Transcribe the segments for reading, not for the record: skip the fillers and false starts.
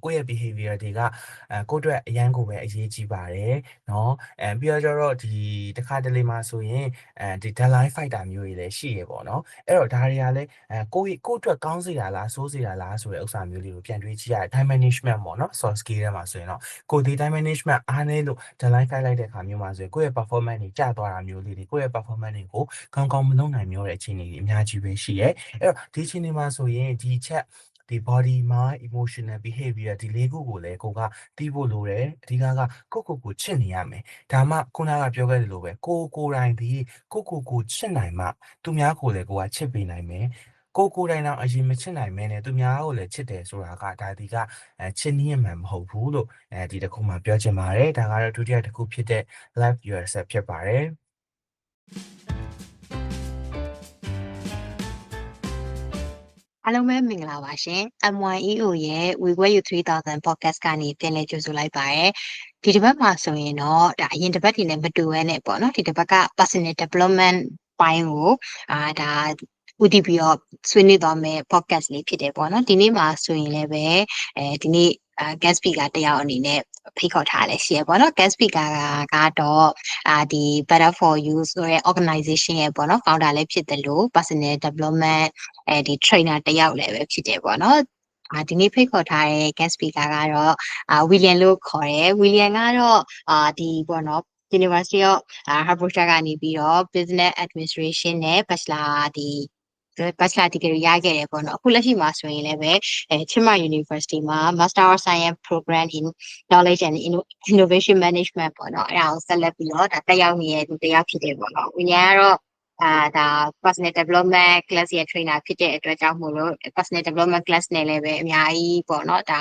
ကိုယ့်ရဲ့ behavior တွေကကိုယ့်အတွက်အရန်ကိုပဲအရေးကြီးပါတယ်เนาะပြီးတော့ကျတော့ဒီတစ်ခါတလေမှာဆိုရင်ဒီ deadline fighter မျိုးတွေလည်းရှိရပေါ့เนาะအဲ့တော့ဒါတွေကလည်းကိုယ့်အတွက်ကောင်းစေတာလားဆိုးစေတာလားဆိုတဲ့ဥစ္စာမျိုးလေးကိုပြန်တွေးကြည့်ရတယ် time management ပေါ့เนาะ soft skill ထဲမှာဆိုရင်တော့ကိုဒီ time management အားနည်းလို့ deadline fight လိုက်တဲ့အခါမျိုးမှာဆိုရင်ကိုယ့်ရဲ့ performance တွေကျသွားတာမျိုးလေးတွေကိုယ့်ရဲ့ performance တွေကိုကောင်းကောင်းမလုပ်နိုင်မျိုးတဲ့အခြေအနေတွေအများကြီးပဲရှိရဲအဲ့တော့ဒီအခြေအနေမှာဆိုရင်ဒီချက်ဒီ body mind emotional behavior ဒီလေးခုကိုလည်းကိုကတီးဖို့လိုတယ်အဓိကကိုချစ်နေရမယ်ဒါမှခုနကပြောခဲ့တယ်လို့ပဲကိုတိုင်းဒီကိုချစ်နိုင်မှသူများကိုလည်းကိုကချစ်ပေးနိုင်မယ်ကိုတိုင်းတော့အရင်မချစ်နိုင်မဲနဲ့သူများကိုလည်းချစ်တယ်ဆိုတာကဒါဒီကချစ်နည်းမှန်မဟုတ်ဘူးလို့ဒီတစ်ခုမှပြောချင်ပါတယ်ဒါကတော့ဒုတိယတစ်ခုဖြစ်တဲ့ love yourself ဖြစ်ပါတယ်အားလုံးပဲမင်္ဂလာပါရှင် MYEO ရဲ့ We Were You 3000 podcast ကနေပြန်လည်ကြိုဆိုလိုက်ပါရယ်ဒီတစ်ပတ်မှာဆိုရင်တော့ဒါအရင်တစ်ပတ်တွေနဲ့မတူဘဲနဲ့ပေါ့နော်ဒီတစ်ပတ်က personal development ပိုင်းကိုဒါဦးတည်ပြီးတော့ဆွေးနွေးသွားမယ် podcast လေးဖြစ်တယ်ပေါ့နော်ဒီနေ့မှာဆိုရင်လည်းပဲဒီနေ့guest speaker တယောက်အနေနဲ့ဖိတ်ခေါ်ထားလဲရှိရပေါ့နော် guest speaker ကတော့ဒီ Better for You ဆိုတဲ့ organization ရဲ့ပေါ့နော် founder လည်းဖြစ်တယ်လို့ personal development ဒီ trainer တယောက်လည်းပဲဖြစ်တယ်ပေါ့နော်ဒီနေ့ဖိတ်ခေါ်ထားတဲ့ guest speaker ကတော့William လို့ခေါ်တယ် William ကတော့ဒီပေါ့နော် University of Hertfordshire ကနေပြီးတော့ Business Administration နဲ့ Bachelor ဒီ Bachelor degree ရခဲ့တယ်ပေါ့နော်အခုလက်ရှိမှာဆိုရင်လည်းပဲချင်းမာ University မှာ Master of Science Program in Knowledge and Innovation Management ပေါ့နော်အဲ့ဒါကိုဆက်လက်ပြီးတော့ဒါတက်ရောက်နေတဲ့သူတယောက်ဖြစ်တယ်ပေါ့နော်။ဉာဏ်ကတော့ဒါ personal development class ရဲ့ trainer ဖြစ်တဲ့အတွက်ကြောင့်မို့လို့ personal development class နဲ့လည်းပဲအများကြီးပေါ့နော်ဒါ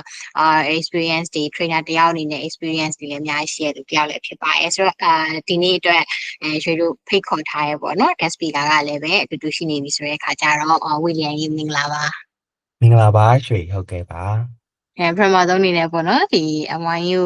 experience တွေ trainer တယောက်အနေနဲ့ experience တွေလည်းအများကြီးရှိရတဲ့တယောက်လည်းဖြစ်ပါတယ်ဆိုတော့ဒီနေ့အတွက်ရွှေတို့ဖိတ်ခေါ်ထားရပေါ့နော် guest speaker ကလည်းပဲအတူတူရှိနေပြီဆိုတဲ့အခါကျတော့ William ကြီးမင်္ဂလာပါမင်္ဂလာပါရွှေဟုတ်ကဲ့ပါပထမဆုံးအနေနဲ့ပေါ့နော်ဒီ MYU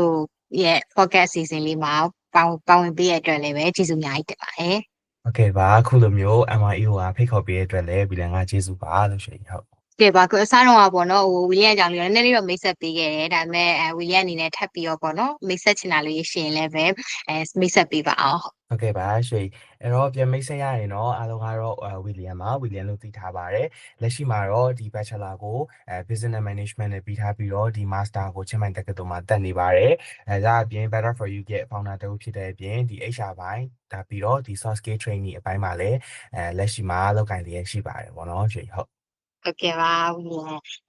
ရဲ့ podcast season လေးမှာပါဝင်ပေးရတဲ့အတွက်လည်းပဲကျေးဇူးအများကြီးတင်ပါတယ်ဟုတ်ကဲ့ပါအခုလိုမျိုး MIO ကဖိတ်ခေါ်ပေးတဲ့အတွက်လည်းဗီလန်ကကျေးဇူးပါလို့ရှိရင်ဟုတ်ကဲပါကိုအစားတော့ပေါ့နော်ဟိုဝီလီယံကြောင့်လေးနည်းနည်းလေးတော့မိတ်ဆက်ပေးခဲ့တယ်ဒါပေမဲ့ဝီလီယံအနေနဲ့ထပ်ပြီးတော့ပေါ့နော်မိတ်ဆက်ချင်တာလေးရှိရင်လည်းပဲမိတ်ဆက်ပေးပါအောင်ဟုတ်ကဲ့ပါရွှေအဲ့တော့ပြန်မိတ်ဆက်ရရင်တော့အားလုံးကတော့ဝီလီယံပါဝီလီယံလို့သိထားပါတယ်လက်ရှိမှာတော့ဒီ Bachelor ကိုBusiness Management နဲ့ပြီးထားပြီးတော့ဒီ Master ကိုချင်းမိုင်တက္ကသိုလ်မှာတက်နေပါတယ်ဒါအပြင် Better for You ရဲ့ founder တူဖြစ်တဲ့အပြင်ဒီ HR ဘိုင်းဒါပြီးတော့ဒီ soft skill training အပိုင်းမှာလည်းလက်ရှိမှာလောက်ကိုင်လျက်ရှိပါတယ်ပေါ့နော်ရွှေဟုတ်ကဲ့ပါဝီလီ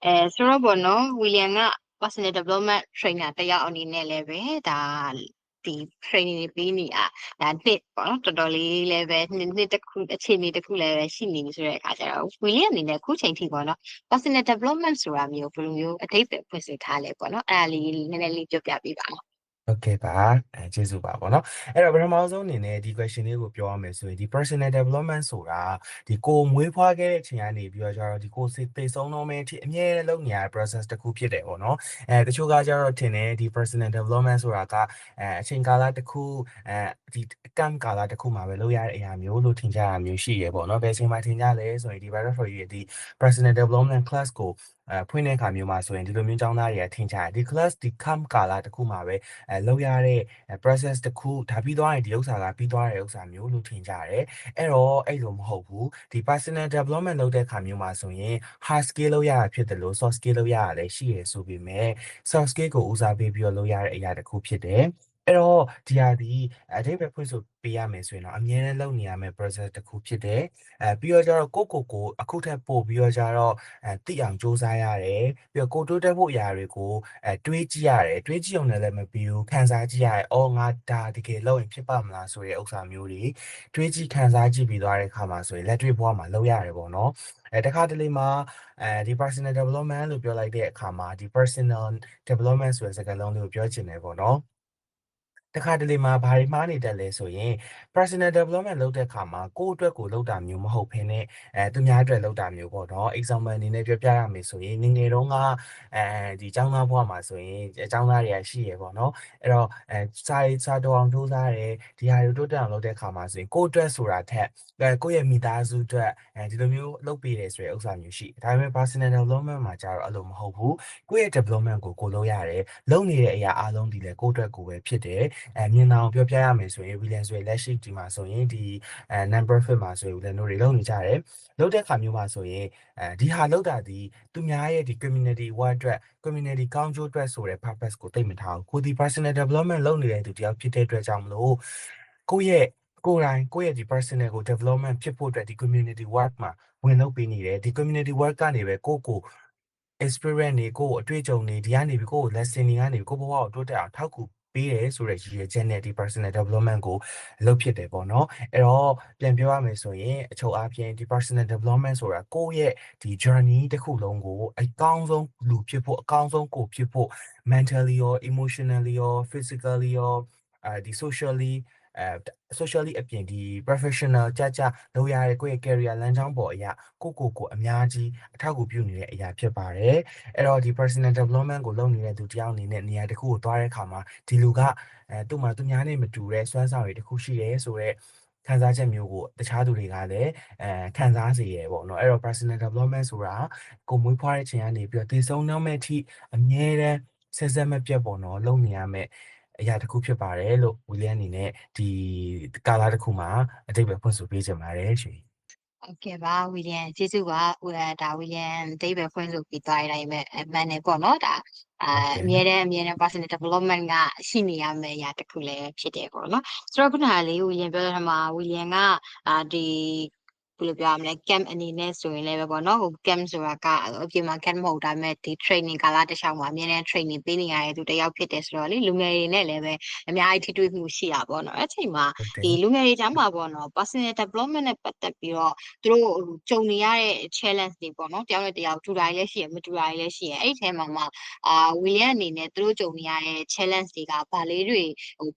ယံဆိုတော့ပေါ့နော်ဝီလီယံက personal development trainer တယောက်အနေနဲ့လည်းပဲဒါဒီ training တွေပေးနေတာဒါနှစ်ပေါ့နော်တော်တော်လေးလည်းပဲနှစ်တစ်ခုအခြေအနေတစ်ခုလည်းပဲရှိနေပြီဆိုတဲ့အခါကျတော့ဝီလီယံအနေနဲ့ခုချိန်ထိပေါ့နော် personal development ဆိုတာမျိုးဘယ်လိုမျိုးအဓိပ္ပာယ်ဖွင့်ဆိုထားလဲပေါ့နော်အဲ့ဒါလေးနည်းနည်းလေးပြောပြပေးပါဦးဟုတ်ကဲ့ပါကျေးဇူးပါပေါ့နော်အဲ့တော့ပထမဆုံးအနေနဲ့ဒီ question လေးကိုပြောရမယ်ဆိုရင်ဒီ personal development ဆိုတာဒီကိုမွေးဖွားခဲ့တဲ့အချိန်ကနေပြီးတော့ကျတော့ဒီကိုစိတ်သိဆုံးတော့မယ်အထိအမြဲလုပ်နေရတဲ့ process တစ်ခုဖြစ်တယ်ပေါ့နော်တချို့ကကျတော့ထင်တယ်ဒီ personal development ဆိုတာကအချိန်ကာလတစ်ခုဒီအကန့်ကာလတစ်ခုမှာပဲလုပ်ရတဲ့အရာမျိုးလို့ထင်ကြတာမျိုးရှိရပေါ့နော်ဘယ်အချိန်မှာထင်ကြလဲဆိုရင်ဒီ Better for You ရဲ့ဒီ personal development class ကိုဖွင့်တဲ့အခါမျိုးမှာဆိုရင်ဒီလိုမျိုးကျောင်းသားတွေကထင်ကြတယ်ဒီ class ဒီ camp ကာလတစ်ခုမှာပဲလုပ်ရတဲ့ process တစ်ခုဒါပြီးသွားရင်ဒီဥစ္စာကပြီးသွားတဲ့ဥစ္စာမျိုးလို့ထင်ကြတယ်အဲ့တော့အဲ့လိုမဟုတ်ဘူးဒီ personal development လုပ်တဲ့အခါမျိုးမှာဆိုရင် hard skill လုပ်ရတာဖြစ်တယ်လို့ soft skill လုပ်ရတာလည်းရှိရဆိုပေမဲ့ soft skill ကိုဦးစားပေးပြီးတော့လုပ်ရတဲ့အရာတစ်ခုဖြစ်တယ်အဲ့တော့ဒီဟာဒီအဓိပ္ပာယ်ဖွင့်ဆိုပေးရမယ်ဆိုရင်တော့အမြဲတမ်းလုပ်နေရမယ့် process တစ်ခုဖြစ်တယ်ပြီးတော့ကျတော့ကိုအခုထက်ပို့ပြီးတော့ကျတော့သိအောင်စူးစမ်းရတယ်ပြီးတော့ကိုတိုးတက်ဖို့အရာတွေကိုတွေးကြည့်ရတယ်တွေးကြည့်အောင်လည်းမပြီးဘူးခန်းစားကြည့်ရတယ်အော်ငါဒါတကယ်လုပ်ရင်ဖြစ်ပါမလားဆိုတဲ့ဥစ္စာမျိုးတွေတွေးကြည့်ခန်းစားကြည့်ပြီးသွားတဲ့အခါမှာဆိုရင်လက်တွေ့ဘဝမှာလုပ်ရတယ်ပေါ့နော်တခါတလေမှာဒီ personal development လို့ပြောလိုက်တဲ့အခါမှာဒီ personal development ဆိုတဲ့စကားလုံးလေးကိုပြောချင်တယ်ပေါ့နော် တခါတလေမှာဘာတွေမှားနေတတ်လဲဆိုရင် personal development လုပ်တဲ့အခါမှာကိုယ့်အတွက်ကိုလုပ်တာမျိုးမဟုတ်ဘဲနဲ့သူများအတွက်လုပ်တာမျိုးပေါ့နော် example အနေနဲ့ပြောပြရမယ်ဆိုရင်ငယ်ငယ်တုန်းကဒီကျောင်းသားဘဝမှာဆိုရင်ကျောင်းသားတွေကရှိရပေါ့နော်အဲ့တော့စာတော်အောင်ထိုးစားတယ်ဒီဟာတွေတိုးတက်အောင်လုပ်တဲ့အခါမှာဆိုရင်ကိုယ့်အတွက်ဆိုတာထက်ကိုယ့်ရဲ့မိသားစုအတွက်ဒီလိုမျိုးလုပ်ပေးတယ်ဆိုတဲ့ဥစ္စာမျိုးရှိဒါပေမဲ့ personal development မှာကျတော့အဲ့လိုမဟုတ်ဘူးကိုယ့်ရဲ့ development ကိုလုပ်ရတယ်လုပ်နေတဲ့အရာအားလုံးဒီလေကိုယ့်အတွက်ကိုပဲဖြစ်တယ်မြင်အောင်ပြောပြရမယ်ဆိုရင် William ဆိုရင်လက်ရှိဒီမှာဆိုရင်ဒီnumber fit မှာဆိုရင် William တို့တွေလုပ်နေကြတယ်လုပ်တဲ့အခါမျိုးမှာဆိုရင်ဒီဟာလုပ်တာဒီသူများရဲ့ဒီ community work အတွက် community ကောင်းကျိုးအတွက်ဆိုတဲ့ purpose ကိုသိမထားဘူးကိုဒီ personal development လုပ်နေတဲ့သူတယောက်ဖြစ်တဲ့အတွက်ကြောင့်မလို့ကိုယ့်ရဲ့ဒီ personal ကို development ဖြစ်ဖို့အတွက်ဒီ community work မှာဝင်လုပ်ပေးနေတယ်ဒီ community work ကနေပဲကိုယ့်ကိုexperience တွေကိုအတွေ့အကြုံတွေဒီကနေပြီးကိုယ့်ကို lesson တွေကနေကိုယ့်ဘဝကိုတိုးတက်အောင်ထောက်ကူပေးတယ်ဆိုတဲ့ရည်ရွယ်ချက်နဲ့ဒီ personal development ကိုလုပ်ဖြစ်တယ်ပေါ့နော်အဲ့တော့ပြန်ပြောရမယ်ဆိုရင်အချုပ်အားဖြင့်ဒီ personal development ဆိုတာကိုယ့်ရဲ့ဒီ journey တစ်ခုလုံးကိုအကောင်းဆုံးလူဖြစ်ဖို့အကောင်းဆုံးကိုဖြစ်ဖို့ mentally ရော emotionally ရော physically ရောဒီ socially အပြင်ဒီ professional ကြလုပ်ရတဲ့ကိုယ့်ရဲ့ career လမ်းကြောင်းပေါ်အရာကိုအများကြီးအထောက်အကူပြုနေတဲ့အရာဖြစ်ပါတယ်အဲ့တော့ဒီ personal development ကိုလုပ်နေတဲ့သူတယောက်အနေနဲ့နေရာတစ်ခုကိုသွားတဲ့အခါမှာဒီလူကသူ့မှာသူများနဲ့မတူတဲ့စွမ်းဆောင်ရည်တစ်ခုရှိတယ်ဆိုတော့ခံစားချက်မျိုးကိုတခြားသူတွေကလည်းခံစားစေရပေါ့နော်အဲ့တော့ personal development ဆိုတာကိုမွေးဖွားတဲ့ချိန်ကနေပြီးတော့တည်ဆုံးနောက်မဲ့အထိအမြဲတမ်းဆက်ဆက်မပြတ်ပေါ့နော်လုပ်နေရမယ်အရာတစ်ခုဖြစ်ပါတယ်လို့ William အနေနဲ့ဒီကာလတစ်ခုမှာအတိတ်ပဲဖွင့်ဆိုပေးချင်ပါတယ်ရှင်ဟုတ်ကဲ့ပါဝီလျံကျေးဇူးပါဒါဝီလျံအသေးပဲဖွင့်ဆိုပြီးသွားရတိုင်းပဲအမှန်နဲ့ပေါ့နော်ဒါအမြဲတမ်း personal development ကရှိနေရမယ့်အရာတစ်ခုလည်းဖြစ်တယ်ပေါ့နော်ဆိုတော့ခုနကလေးဝီလျံပြောတဲ့မှာဝီလျံကဒီဘယ်လိုပြောရမလဲ camp အနေနဲ့ဆိုရင်လည်းပဲပေါ့နော်ဟို camp ဆိုတာကအပြင်မှာ camp မဟုတ်ဒါပေမဲ့ဒီ training ကာလတစ်လျှောက်မှာအမြဲတမ်း training ပေးနေရတဲ့သူတစ်ယောက်ဖြစ်တယ်ဆိုတော့လေလူငယ်တွေနဲ့လည်းပဲအများကြီးထိတွေ့မှုရှိတာပေါ့နော်အဲ့ချိန်မှာဒီလူငယ်တွေကြားမှာပေါ့နော် personal development နဲ့ပတ်သက်ပြီးတော့သူတို့ကြုံနေရတဲ့ challenge တွေပေါ့နော်တယောက်နဲ့တယောက်တူတာလည်းရှိရမတူတာလည်းရှိရအဲ့ဒီထဲမှာဝီလျံအနေနဲ့သူတို့ကြုံနေရတဲ့ challenge တွေကဘာလေးတွေ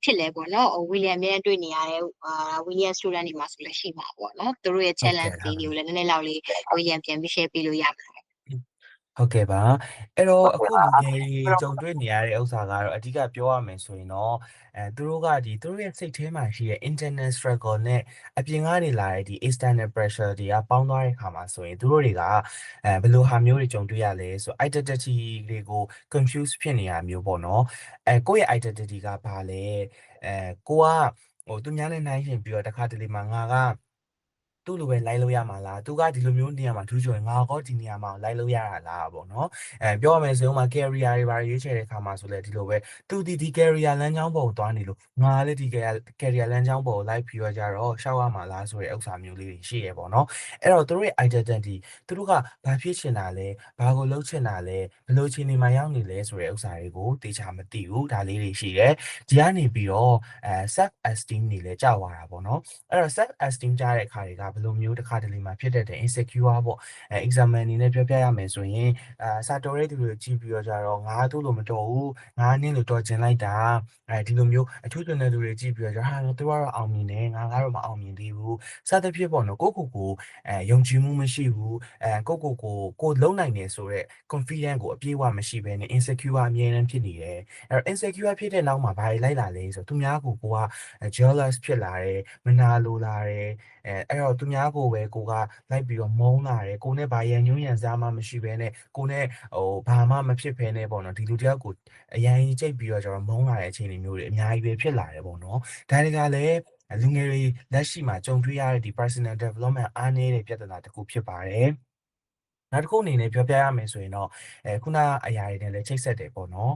ဖြစ်လဲပေါ့နော်ဝီလျံအမြဲတွေ့နေရတဲ့ဝီလျံ student တွေမှာဆိုလည်းရှိမှာပေါ့နော်သူတို့ရဲ့ challenge တွေကိုလည်းနည်းနည်းလောက်လေးဝီလျံပြန်ပြီး share ပေးလို့ရမှာဟုတ်ကဲ့ပါအဲ့တော့အခုလူငယ်တွေကြုံတွေ့နေရတဲ့ဥစ္စာကတော့အဓိကပြောရမယ်ဆိုရင်တော့သူတို့ရဲ့စိတ်ထဲမှာရှိတဲ့ internal struggle နဲ့အပြင်ကနေလာတဲ့ဒီ external pressure တွေကပေါင်းသွားတဲ့အခါမှာဆိုရင်သူတို့တွေကဘယ်လိုဟာမျိုးတွေကြုံတွေ့ရလဲဆို identity တွေကို confuse ဖြစ်နေတာမျိုးပေါ့နော်ကိုယ့်ရဲ့ identity ကဘာလဲကိုကသူများနဲ့နှိုင်းယှဉ်ပြီးတော့တခါတလေမှာငါကသူ့လိုပဲလိုက်လို့ရမှာလားသူကဒီလိုမျိုးနေရာမှာထူးချွန်ငါကောဒီနေရာမှာလိုက်လို့ရတာလားပေါ့နော်ပြောရမယ်ဆိုရင်မှာ career တွေဘာရွေးချယ်တဲ့အခါမှာဆိုလဲဒီလိုပဲသူဒီ career လမ်းကြောင်းပေါ်ကိုသွားနေလို့ငါလည်းဒီ career လမ်းကြောင်းပေါ်ကိုလိုက်ပြီးတော့ကြတော့ရှောက်ရမှာလားဆိုတဲ့ဥစ္စာမျိုးလေးတွေရှိရပေါ့နော်အဲ့တော့သူတို့ရဲ့ identity သူတို့ကဘာဖြစ်ချင်တာလဲဘာကိုလုပ်ချင်တာလဲဘယ်လိုအခြေအနေမှာရောက်နေလဲဆိုတဲ့ဥစ္စာတွေကိုတေချာမသိဘူးဒါလေးတွေရှိတယ်ဒီကနေပြီးတော့self esteem တွေလည်းကြောက်သွားတာပေါ့နော်အဲ့တော့ self esteem ကြတဲ့အခါတွေကဘယ်လိုမျိုးတစ်ခါတလေမှာဖြစ်တတ်တယ် insecure ပေါ့example အနေနဲ့ပြောပြရမယ်ဆိုရင်စာတော်တဲ့သူတွေကြည့်ပြီးတော့ကြတော့ငါတို့လိုမတော်ဘူးငါနင်းလို့တော်ကျင်လိုက်တာဒီလိုမျိုးအထူးတွင်တဲ့သူတွေကြည့်ပြီးတော့ကြဟာသူကတော့အောင်မြင်တယ်ငါကတော့မအောင်မြင်သေးဘူးစသဖြင့်ပေါ့နော်ကိုယုံကြည်မှုမရှိဘူးကိုလုံနိုင်တယ်ဆိုတော့ confidence ကိုအပြည့်အဝမရှိဘဲနဲ့ insecure အမြဲတမ်းဖြစ်နေတယ်အဲ့တော့ insecure ဖြစ်တဲ့နောက်မှာဘာတွေလိုက်လာလဲဆိုတော့သူများကိုက jealous ဖြစ်လာတယ်မနာလိုလာတယ်အဲ့တော့သူများကိုပဲကိုကလိုက်ပြီးတော့မုန်းလာတယ်ကိုနဲ့ဘာရန်ညွှန်းရန်စားမှမရှိဘဲနဲ့ကိုနဲ့ဘာမှမဖြစ်ဘဲနဲ့ပေါ့နော်ဒီလူတယောက်ကိုအရင်ကြိတ်ပြီးတော့ကျွန်တော်မုန်းလာတဲ့အခြေအနေမျိုးတွေအများကြီးပဲဖြစ်လာတယ်ပေါ့နော်ဒါတွေကလည်းလူငယ်တွေလက်ရှိမှာကြုံတွေ့ရတဲ့ဒီ personal development အားနည်းတဲ့ပြဿနာတစ်ခုဖြစ်ပါတယ်နောက်တစ်ခုအနေနဲ့ပြောပြရမယ်ဆိုရင်တော့ခုနအရာတွေနဲ့လည်းချိတ်ဆက်တယ်ပေါ့နော်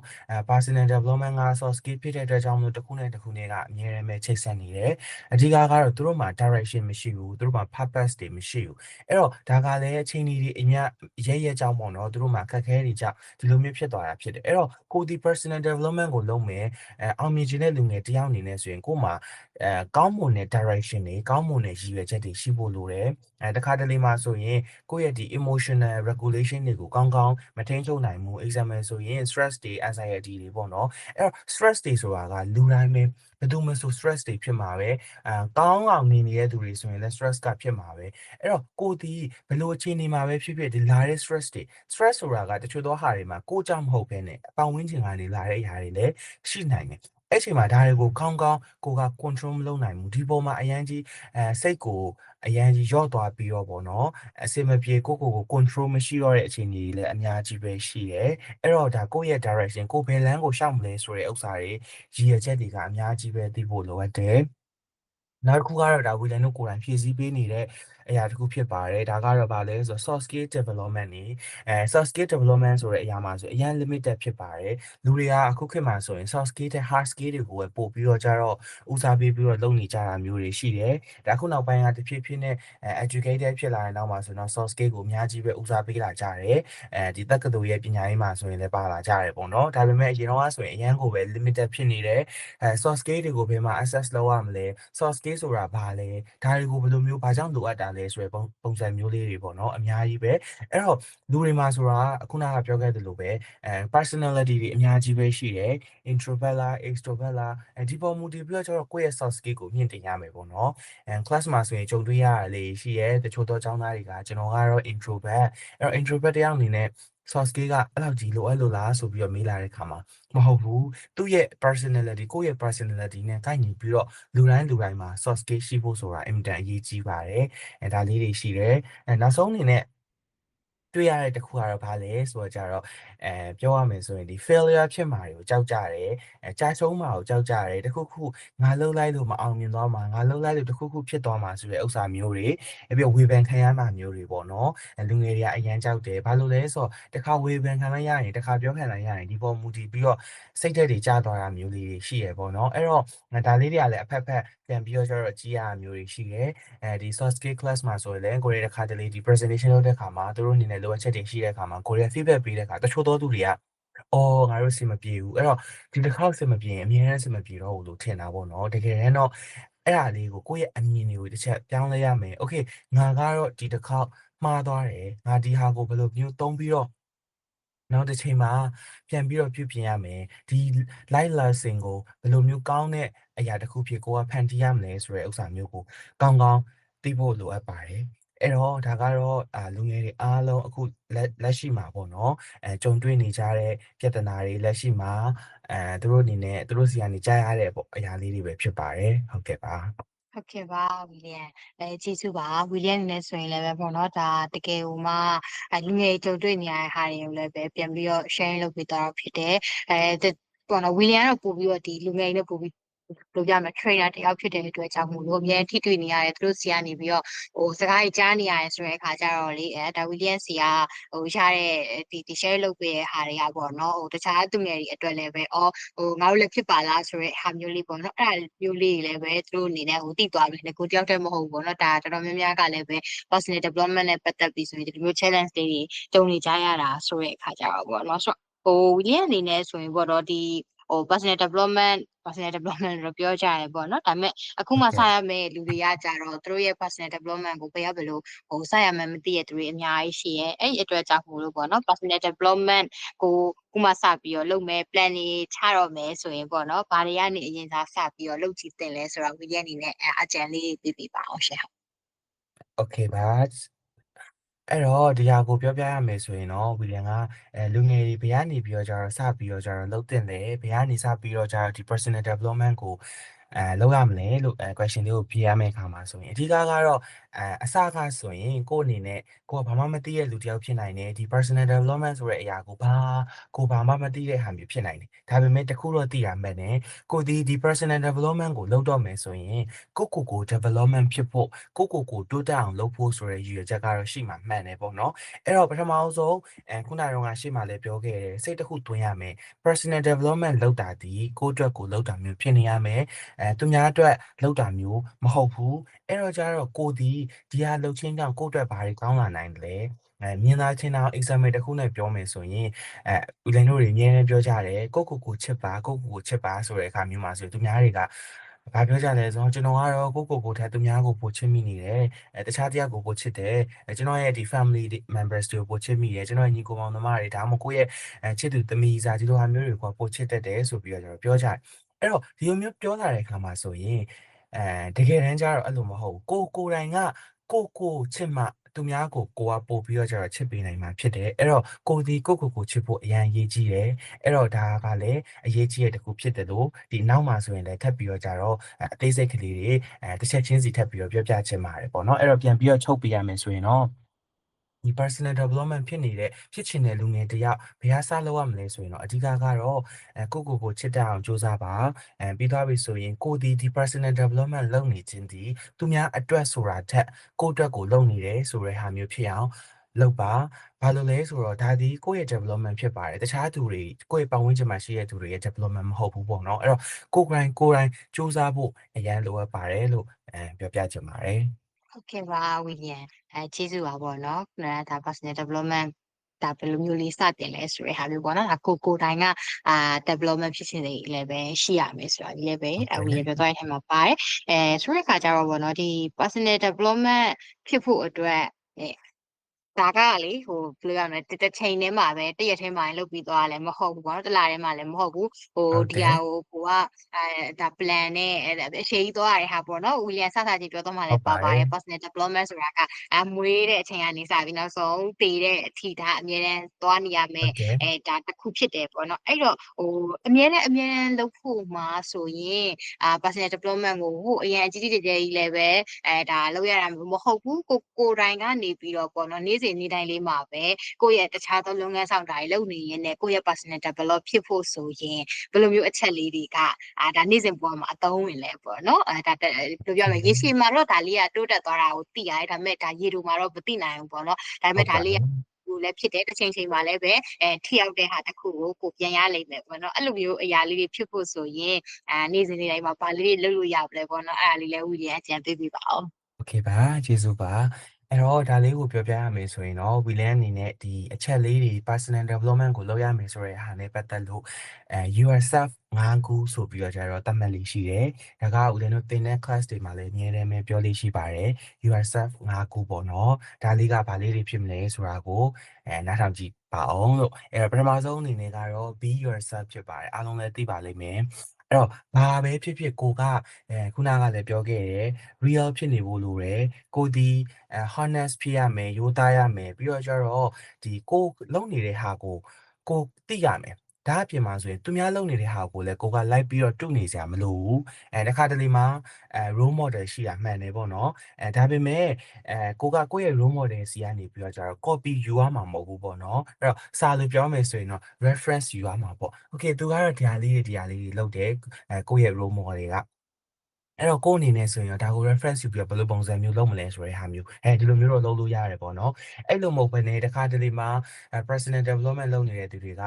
personal development က soft skill ဖြစ်တဲ့အတွက်ကြောင့်မလို့တစ်ခုနဲ့တစ်ခုနဲ့ကအများရမဲ့ချိတ်ဆက်နေတယ်အဓိကကတော့သူတို့မှာ direction မရှိဘူးသူတို့မှာ purpose တွေမရှိဘူးအဲ့တော့ဒါကလည်းအချိန်တွေအများရဲကြောင်းပေါ့နော်သူတို့မှာခက်ခဲနေကြဒီလိုမျိုးဖြစ်သွားတာဖြစ်တယ်အဲ့တော့ကိုဒီ personal development ကိုလုပ်မယ်အောင်မြင်ခြင်းတဲ့လူငယ်တယောက်အနေနဲ့ဆိုရင်ကို့မှာကောင်းမွန်တဲ့ direction တွေကောင်းမွန်တဲ့ရည်ရွယ်ချက်တွေရှိဖို့လိုတယ်တခါတလေမှာဆိုရင်ကိုယ့်ရဲ့ဒီ emotional emotional regulation တွေကိုကောင်းကောင်းမထိန်းချုပ်နိုင်ဘူး example ဆိုရင် stress တွေ anxiety တွေပေါ့နော်အဲ့တော့ stress တွေဆိုတာကလူတိုင်းပဲဘယ်သူမှဆို stress တွေဖြစ်မှာပဲကောင်းအောင်နေတဲ့သူတွေဆိုရင်လည်း stress ကဖြစ်မှာပဲအဲ့တော့ကိုဒီဘယ်လိုအခြေအနေမှာပဲဖြစ်ဖြစ်ဒီလာတဲ့ stress တွေ stress ဆိုတာကတချို့သောဟာတွေမှာကိုကြောင့်မဟုတ်ဘဲနဲ့အပေါင်းဝန်းကျင်ကနေလာတဲ့အရာတွေလည်းရှိနိုင်တယ်အဲ့ချိန်မှာဒါတွေကိုကောင်းကောင်းကိုက control မလုပ်နိုင်ဘူးဒီပေါ်မှာအရန်ကြီးစိတ်ကိုအရန်ကြီးရော့သွားပြီးတော့ပေါ့နော်အစင်မပြေကို control မရှိတော့တဲ့အခြေအနေတွေလည်းအများကြီးပဲရှိတယ်အဲ့တော့ဒါကိုယ့်ရဲ့ direction ကိုဘယ်လမ်းကိုရှောက်မလဲဆိုတဲ့ဥစ္စာတွေရည်ရွယ်ချက်တွေကအများကြီးပဲသိဖို့လိုအပ်တယ်နောက်တစ်ခုကတော့ဒါဝီလန်တို့ကိုယ်တိုင်ဖြည့်ဆည်းပေးနေတဲ့အရာတစ်ခုဖြစ်ပါတယ်ဒါကတော့ဗာလဲဆိုတော့ soft skill development နေsoft skill development ဆိုတဲ့အရာမှာဆိုအရင် limited ဖြစ်ပါတယ်လူတွေကအခုခေတ်မှာဆိုရင် soft skill တဲ့ hard skill တွေကိုပဲပို့ပြီးတော့ကြတော့ဦးစားပေးပြီးတော့လုပ်နေကြတာမျိုးတွေရှိတယ်ဒါခုနောက်ပိုင်းကတဖြည်းဖြည်းနဲ့educated ဖြစ်လာတဲ့နောက်မှာဆိုတော့ soft skill ကိုအများကြီးပဲဦးစားပေးလာကြတယ်ဒီတက္ကသိုလ်ရဲ့ပညာရေးမှာဆိုရင်လည်းပါလာကြတယ်ပေါ့နော်ဒါပေမဲ့အရင်တော့ဆိုရင်အရင်ကိုပဲ limited ဖြစ်နေတယ်soft skill တွေကိုဘယ်မှာ access လုပ်ရမလဲ soft skill ဆိုတာဘာလဲဒါတွေကိုဘယ်လိုမျိုးဘာကြောင့်လိုအပ်တာလဲဆိုတဲ့ပုံစံမျိုးလေးတွေပေါ့နော်အများကြီးပဲအဲ့တော့လူတွေမှာဆိုတာခုနကပြောခဲ့သလိုပဲpersonality တွေအများကြီးပဲရှိတယ် introvert လား extrovert လားဒီပေါ်မူတည်ပြီးတော့ကျတော့ကိုယ့်ရဲ့ soft skill ကိုမြင့်တင်ရမယ်ပေါ့နော်class မှာဆိုရင်ကြုံတွေ့ရတာလေးရှိရဲတချို့သောကျောင်းသားတွေကကျွန်တော်ကတော့ introvert အဲ့တော့ introvert တယောက်အနေနဲ့ soft skill ကအဲ့လောက်ကြီးလိုအပ်လို့လားဆိုပြီးတော့မေးလာတဲ့ခါမှာမဟုတ်ဘူးသူ့ရဲ့ personality ကိုယ့်ရဲ့ personality နဲ့ကိုက်ညီပြီးတော့လူတိုင်းမှာ soft skill ရှိဖို့ဆိုတာအင်မတန်အရေးကြီးပါတယ်ဒါလေးတွေရှိတယ်နောက်ဆုံးအနေနဲ့တွေ့ရတဲ့တစ်ခုကတော့ဘာလဲဆိုတော့ကြတော့ပြောရမယ်ဆိုရင်ဒီ failure ဖြစ်မှာကိုကြောက်ကြတယ်ကြာရှုံးမှာကိုကြောက်ကြတယ်တခုခုငါလှုပ်လိုက်လို့မအောင်မြင်သွားမှာငါလှုပ်လိုက်လို့တခုခုဖြစ်သွားမှာဆိုတဲ့ဥစ္စာမျိုးတွေပြီးတော့ဝေဖန်ခံရမှာမျိုးတွေပေါ့နော်လူငယ်တွေကအရန်ကြောက်တယ်ဘာလို့လဲဆိုတော့တစ်ခါဝေဖန်ခံလိုက်ရရင်တစ်ခါပြောခံလိုက်ရရင်ဒီပေါ်မူတည်ပြီးတော့စိတ်ဓာတ်တွေကျသွားတာမျိုးလေးတွေရှိရပေါ့နော်အဲ့တော့ဒါလေးတွေကလည်းအဖက်ဖက်ပြန်ပြီးတော့ကျတော့ကြီးရတာမျိုးတွေရှိတယ်ဒီ soft skill class မှာဆိုရင်လည်းကိုရီးယားတစ်ခါတလေဒီ presentation လုပ်တဲ့ခါမှာသူတို့အနေနဲ့လိုအပ်ချက်တွေရှိတဲ့ခါမှာကိုရီးယား feedback ပေးတဲ့ခါတချို့သောသူတွေကအော်ငါတို့စင်မပြေဘူးအဲ့တော့ဒီတစ်ခါစင်မပြေရင်အများနဲ့စင်မပြေတော့ဘူးလို့ထင်တာပေါ့နော်တကယ်တမ်းတော့အဲ့ဒါလေးကိုကိုယ့်ရဲ့အမြင်တွေကိုတစ်ချက်ပြောင်းလဲရမယ်โอเคငါကတော့ဒီတစ်ခါမှားသွားတယ်ငါဒီဟာကိုဘယ်လိုမျိုးသုံးပြီးတော့နောက်တစ်ချိန်မှာပြန်ပြီးတော့ပြုပြင်ရမယ်ဒီ live lesson ကိုဘယ်လိုမျိုးကောင်းတဲ့အရာတစ်ခုဖြစ်ကိုကဖန်တီးရမလဲဆိုတဲ့ဥစ္စာမျိုးကိုကောင်းကောင်းသိဖို့လိုအပ်ပါတယ်အဲ့တော့ဒါကတော့လူငယ်တွေအားလုံးအခုလက်ရှိမှာပေါ့နော်ကြုံတွေ့နေကြတဲ့ပြဿနာတွေလက်ရှိမှာသူတို့အနေနဲ့သူတို့စီကနေကြားရတဲ့ပေါ့အရာလေးတွေပဲဖြစ်ပါတယ်ဟုတ်ကဲ့ပါဟုတ်ကဲ့ပါဝီလျံကျေးဇူးပါဝီလျံအနေနဲ့ဆိုရင်လည်းပဲပေါ့နော်ဒါတကယ်ဟိုမှလူငယ်ကြုံတွေ့နေရတဲ့ဟာတွေကိုလည်းပဲပြန်ပြီးတော့ share လုပ်ပေးသွားတော့ဖြစ်တယ်ပေါ့နော်ဝီလျံကတော့ပို့ပြီးတော့ဒီလူငယ်တွေနဲ့ပို့ပြီးလို့ရမယ် trainer တယောက်ဖြစ်တဲ့အတွက်ကြောင့်မို့လို့အများထိတွေ့နေရတယ်သူတို့စီကနေပြီးတော့ဟိုစကားကြီးကြားနေရတယ်ဆိုတဲ့အခါကျတော့လေဒါဝီလျံစီကဟိုရတဲ့ဒီ share လုပ်ပေးတဲ့ဟာတွေကပေါ့နော်ဟိုတခြားသူငယ်တွေအတွက်လည်းပဲဟိုငါတို့လည်းဖြစ်ပါလားဆိုတဲ့ဟာမျိုးလေးပေါ့နော်အဲ့ဒါမျိုးလေးတွေလည်းပဲသူတို့အနေနဲ့ဟိုတိသွားပြီလေကိုတယောက်တည်းမဟုတ်ဘူးပေါ့နော်ဒါတော်တော်များများကလည်းပဲ personal development နဲ့ပတ်သက်ပြီးဆိုရင်ဒီမျိုး challenge တွေကြုံနေကြရတာဆိုတဲ့အခါကျတော့ပေါ့နော်ဆိုတော့ဟိုဝီလျံအနေနဲ့ဆိုရင်ပေါ့တော့ဒီဟို personal development လို့ပြောကြရပေါ့နော်ဒါပေမဲ့အခုမှစရမယ့်လူတွေကကြတော့သူတို့ရဲ့ personal development ကိုဘယ်လိုဟိုစရမယ်မသိရတဲ့သူတွေအများကြီးရှိရဲ့အဲ့ဒီအတွက်ကြောင့်မို့လို့ပေါ့နော် personal development ကိုခုမှစပြီးတော့လုပ်မယ် plan တွေချတော့မယ်ဆိုရင်ပေါ့နော်ဘာတွေကနေအရင်စပြီးတော့လုပ်ကြည့်တင်လဲဆိုတော့ဝီလျံအနေနဲ့အကြံလေးပြပြပါအောင်ရှင့် Okay ပါအဲ့တော့ဒီဟာကိုပြောပြရမယ်ဆိုရင်တော့ဝီလျံကလူငယ်တွေဘယ်ကနေပြီးတော့ကြတော့စပြီးတော့ကြတော့လှုပ်တင်တယ်ဘယ်ကနေစပြီးတော့ကြတော့ဒီ personal development ကိုလုပ်ရမလဲလို့question လေးကိုဖြေရမယ့်အခါမှာဆိုရင်အဓိကကတော့အစကဆိုရင်ကိုယ့်အနေနဲ့ကိုယ်ကဘာမှမသိတဲ့လူတစ်ယောက်ဖြစ်နိုင်တယ်ဒီ personal development ဆိုတဲ့အရာကိုဘာမှမသိတဲ့ဟာမျိုးဖြစ်နိုင်တယ်ဒါပေမဲ့တခုတော့သိရမှန်းတယ်ကိုဒီ personal development ကိုလုပ်တော့မယ်ဆိုရင်ကို development ဖြစ်ဖို့ကိုတိုးတက်အောင်လုပ်ဖို့ဆိုတဲ့ရည်ရွယ်ချက်ကတော့ရှိမှမှန်တယ်ပေါ့နော်အဲ့တော့ပထမအောင်ဆုံးခုနကတော့ရှေ့မှာလည်းပြောခဲ့တယ်စိတ်တစ်ခုသွင်းရမယ် personal development လုပ်တာဒီကိုယ့်အတွက်ကိုလုပ်တာမျိုးဖြစ်နေရမယ်သူများအတွက်လုပ်တာမျိုးမဟုတ်ဘူးအဲ့တော့ကျတော့ကိုဒီဟာလုပ်ချင်းကြောင့်ကိုယ့်အတွက်ဘာတွေကောင်းလာနိုင်တယ်လဲမြင်သာချင်းအောင် example တစ်ခုနဲ့ပြောမယ်ဆိုရင်ဦးလင်းတို့တွေအများနဲ့ပြောကြတယ်ကိုချစ်ပါကိုချစ်ပါဆိုတဲ့အခါမျိုးမှာဆိုသူများတွေက ဘာပြောကြလဲဆိုတော့ကျွန်တော်ကတော့ကိုထက်သူများကိုပိုချစ်မိနေတယ်တခြားတယောက်ကိုပိုချစ်တယ်ကျွန်တော်ရဲ့ဒီ family members တွေကိုပိုချစ်မိတယ်ကျွန်တော်ရဲ့ညီကိုမောင်နှမတွေဒါမှမဟုတ်ကိုယ့်ရဲ့ချစ်သူသမီးစားဒီလိုဟာမျိုးတွေကိုပိုချစ်တတ်တယ်ဆိုပြီးတော့ကျွန်တော်ပြောကြတယ်အဲ့တော့ဒီလိုမျိုးပြောလာတဲ့အခါမှာဆိုရင်တကယ်တမ်းကျတော့အဲ့လိုမဟုတ်ဘူးကိုယ်တိုင်ကကိုချစ်မှသူများကိုကပို့ပြီးတော့ကျတော့ချစ်ပေးနိုင်မှာဖြစ်တယ်အဲ့တော့ကိုဒီကိုချစ်ဖို့အရန်အရေးကြီးတယ်အဲ့တော့ဒါကလည်းအရေးကြီးတဲ့တစ်ခုဖြစ်တယ်လို့ဒီနောက်မှာဆိုရင်လည်းထပ်ပြီးတော့ကြတော့အသေးစိတ်ကလေးတွေတစ်ချက်ချင်းစီထပ်ပြီးတော့ပြောပြချင်ပါတယ်ပေါ့နော်အဲ့တော့ပြန်ပြီးတော့ချုပ်ပြရမယ်ဆိုရင်တော့ဒီ personal development ဖြစ်ချင်တဲ့လူငယ်တယောက်ဘယ်ဟာစလုပ်ရမလဲဆိုရင်တော့အဓိကကတော့ကိုချစ်တတ်အောင်ကြိုးစားပါပြီးသွားပြီဆိုရင်ကိုဒီ personal development လုပ်နေခြင်းဒီသူများအတွက်ဆိုတာထက်ကိုယ့်အတွက်ကိုလုပ်နေတယ်ဆိုတဲ့ဟာမျိုးဖြစ်အောင်လုပ်ပါဘာလို့လဲဆိုတော့ဒါဒီကိုယ့်ရဲ့ development ဖြစ်ပါတယ်တခြားသူတွေကိုယ့်ရဲ့ပတ်ဝန်းကျင်မှာရှိတဲ့သူတွေရဲ့ development မဟုတ်ဘူးပေါ့နော်အဲ့တော့ကိုယ်တိုင်စူးစမ်းဖို့အရန်လိုအပ်ပါတယ်လို့ပြောပြချင်ပါတယ် ဟုတ်ကဲ့ပါဝီလျံကျေးဇူးပါပေါ့နော်ခုနကဒါ personal development ဒါဘယ်လိုမျိုးလေးစတင်လဲဆိုတဲ့ဟာမျိုးပေါ့နော်ဒါကိုတိုင်ကdevelopment ဖြစ်စဉ်တွေလည်းပဲရှိရမယ်ဆိုတာဒီလည်းပဲဝီလျံပြောသွားတဲ့အထက်မှာပါတယ်ဆိုတဲ့အခါကျတော့ပေါ့နော်ဒီ personal development ဖြစ်ဖို့အတွက်ဒါကလေဘယ်လိုရမလဲတစ်ချိန်ထဲမှာပဲတစ်ရက်ထဲမှာလုပ်ပြီးသွားလည်းမဟုတ်ဘူးပေါ့နော်တစ်လထဲမှာလည်းမဟုတ်ဘူးဒီဟာကိုကဒါ plan နဲ့အရှိကြီးသွားရတဲ့ဟာပေါ့နော်ဝီလျံစချင်းပြောတော့မှလည်းပါပါတယ် personal development ဆိုတာကမွေးတဲ့အချိန်ကနေစပြီးနောက်ဆုံးတည်တဲ့အထိဒါအများနဲ့သွားနေရမယ်ဒါတစ်ခုဖြစ်တယ်ပေါ့နော်အဲ့တော့အများနဲ့လုပ်ဖို့မှာဆိုရင်personal development ကိုအရင်အကြီးကြီးကြီးလည်းပဲဒါလုပ်ရတာမဟုတ်ဘူးကိုယ်တိုင်ကနေပြီးတော့ပေါ့နော်နေ့စဉ်နေ့တိုင်းလေးမှာပဲကိုယ့်ရဲ့တခြားသောလုပ်ငန်းဆောင်တာတွေလုပ်နေရင်းနဲ့ကိုယ့်ရဲ့ personal develop ဖြစ်ဖို့ဆိုရင်ဘယ်လိုမျိုးအချက်လေးတွေကဒါနေ့စဉ်ဘဝမှာအသုံးဝင်လဲပေါ့နော်ဒါပြောမယ်ရေရှည်မှာတော့ဒါလေးကတိုးတက်သွားတာကိုသိရတယ်ဒါပေမဲ့ဒါရေတိုမှာတော့မသိနိုင်ဘူးပေါ့နော်ဒါပေမဲ့ဒါလေးကလည်းဖြစ်တယ်တစ်ချိန်ချိန်မှာလည်းပဲထိရောက်တဲ့ဟာတစ်ခုကိုပြန်ရလိမ့်မယ်ပေါ့နော်အဲ့လိုမျိုးအရာလေးတွေဖြစ်ဖို့ဆိုရင်နေ့စဉ်နေ့တိုင်းမှာဘာလေးတွေလုပ်လို့ရပါလဲပေါ့နော်အဲ့ဒါလေးလည်းဝီလျံအကြံပေးပြပါအောင်โอเคပါကျေးဇူးပါအဲ့တော့ဒါလေးကိုပြောပြရမယ်ဆိုရင်တော့ William အနေနဲ့ဒီအချက်လေးတွေ personal development ကိုလုပ်ရမယ်ဆိုတဲ့ဟာနဲ့ပတ်သက်လို့yourself 5ခုဆိုပြီးတော့ကျတော့သတ်မှတ်လေးရှိတယ်ဒါကဦးလည်းတို့သင်တဲ့ class တွေမှာလည်းအများနဲ့ပြောလေးရှိပါတယ် yourself 5ခုပေါ့နော်ဒါလေးကဘာလေးတွေဖြစ်မလဲဆိုတာကိုနားထောင်ကြည့်ပါအောင်လို့အဲ့တော့ပထမဆုံးအနေနဲ့ကတော့ be yourself ဖြစ်ပါတယ်အားလုံးလည်းသိပါလိမ့်မယ်အဲ့တော့ဘာပဲဖြစ်ဖြစ်ကိုကခုနကလည်းပြောခဲ့တယ် real ဖြစ်နေဖို့လိုတယ်ကိုဒီhonest ဖြစ်ရမယ်ရိုးသားရမယ်ပြီးတော့ကျတော့ဒီကိုလုံနေတဲ့ဟာကိုသိရမယ်ဒါအပြင်မှာဆိုရင်သူများလုံနေတဲ့ဟာကိုလည်းကိုကလိုက်ပြီးတော့တုနေစရာမလိုဘူးတခါတလေမှာrole model ရှိတာမှန်တယ်ပေါ့နော်ဒါပေမဲ့ကိုယ့်ရဲ့ role model စီကနေပြီးတော့ကျတော့ copy ယူရမှာမဟုတ်ဘူးပေါ့နော်အဲ့တော့စာလို့ပြောမယ်ဆိုရင်တော့ reference ယူရမှာပေါ့ okay သူကတော့ဒီဟာလေးတွေလုပ်တယ်ကိုယ့်ရဲ့ role model တွေကအဲ့တော့ကိုယ့်အနေနဲ့ဆိုရင်တော့ဒါကို reference ယူပြီးတော့ဘယ်လိုပုံစံမျိုးလုပ်မလဲဆိုတဲ့ဟာမျိုးဒီလိုမျိုးတော့လုပ်လို့ရတယ်ပေါ့နော်အဲ့လိုမဟုတ်ဘဲနဲ့တခါတလေမှာpersonal development လုပ်နေတဲ့သူတွေက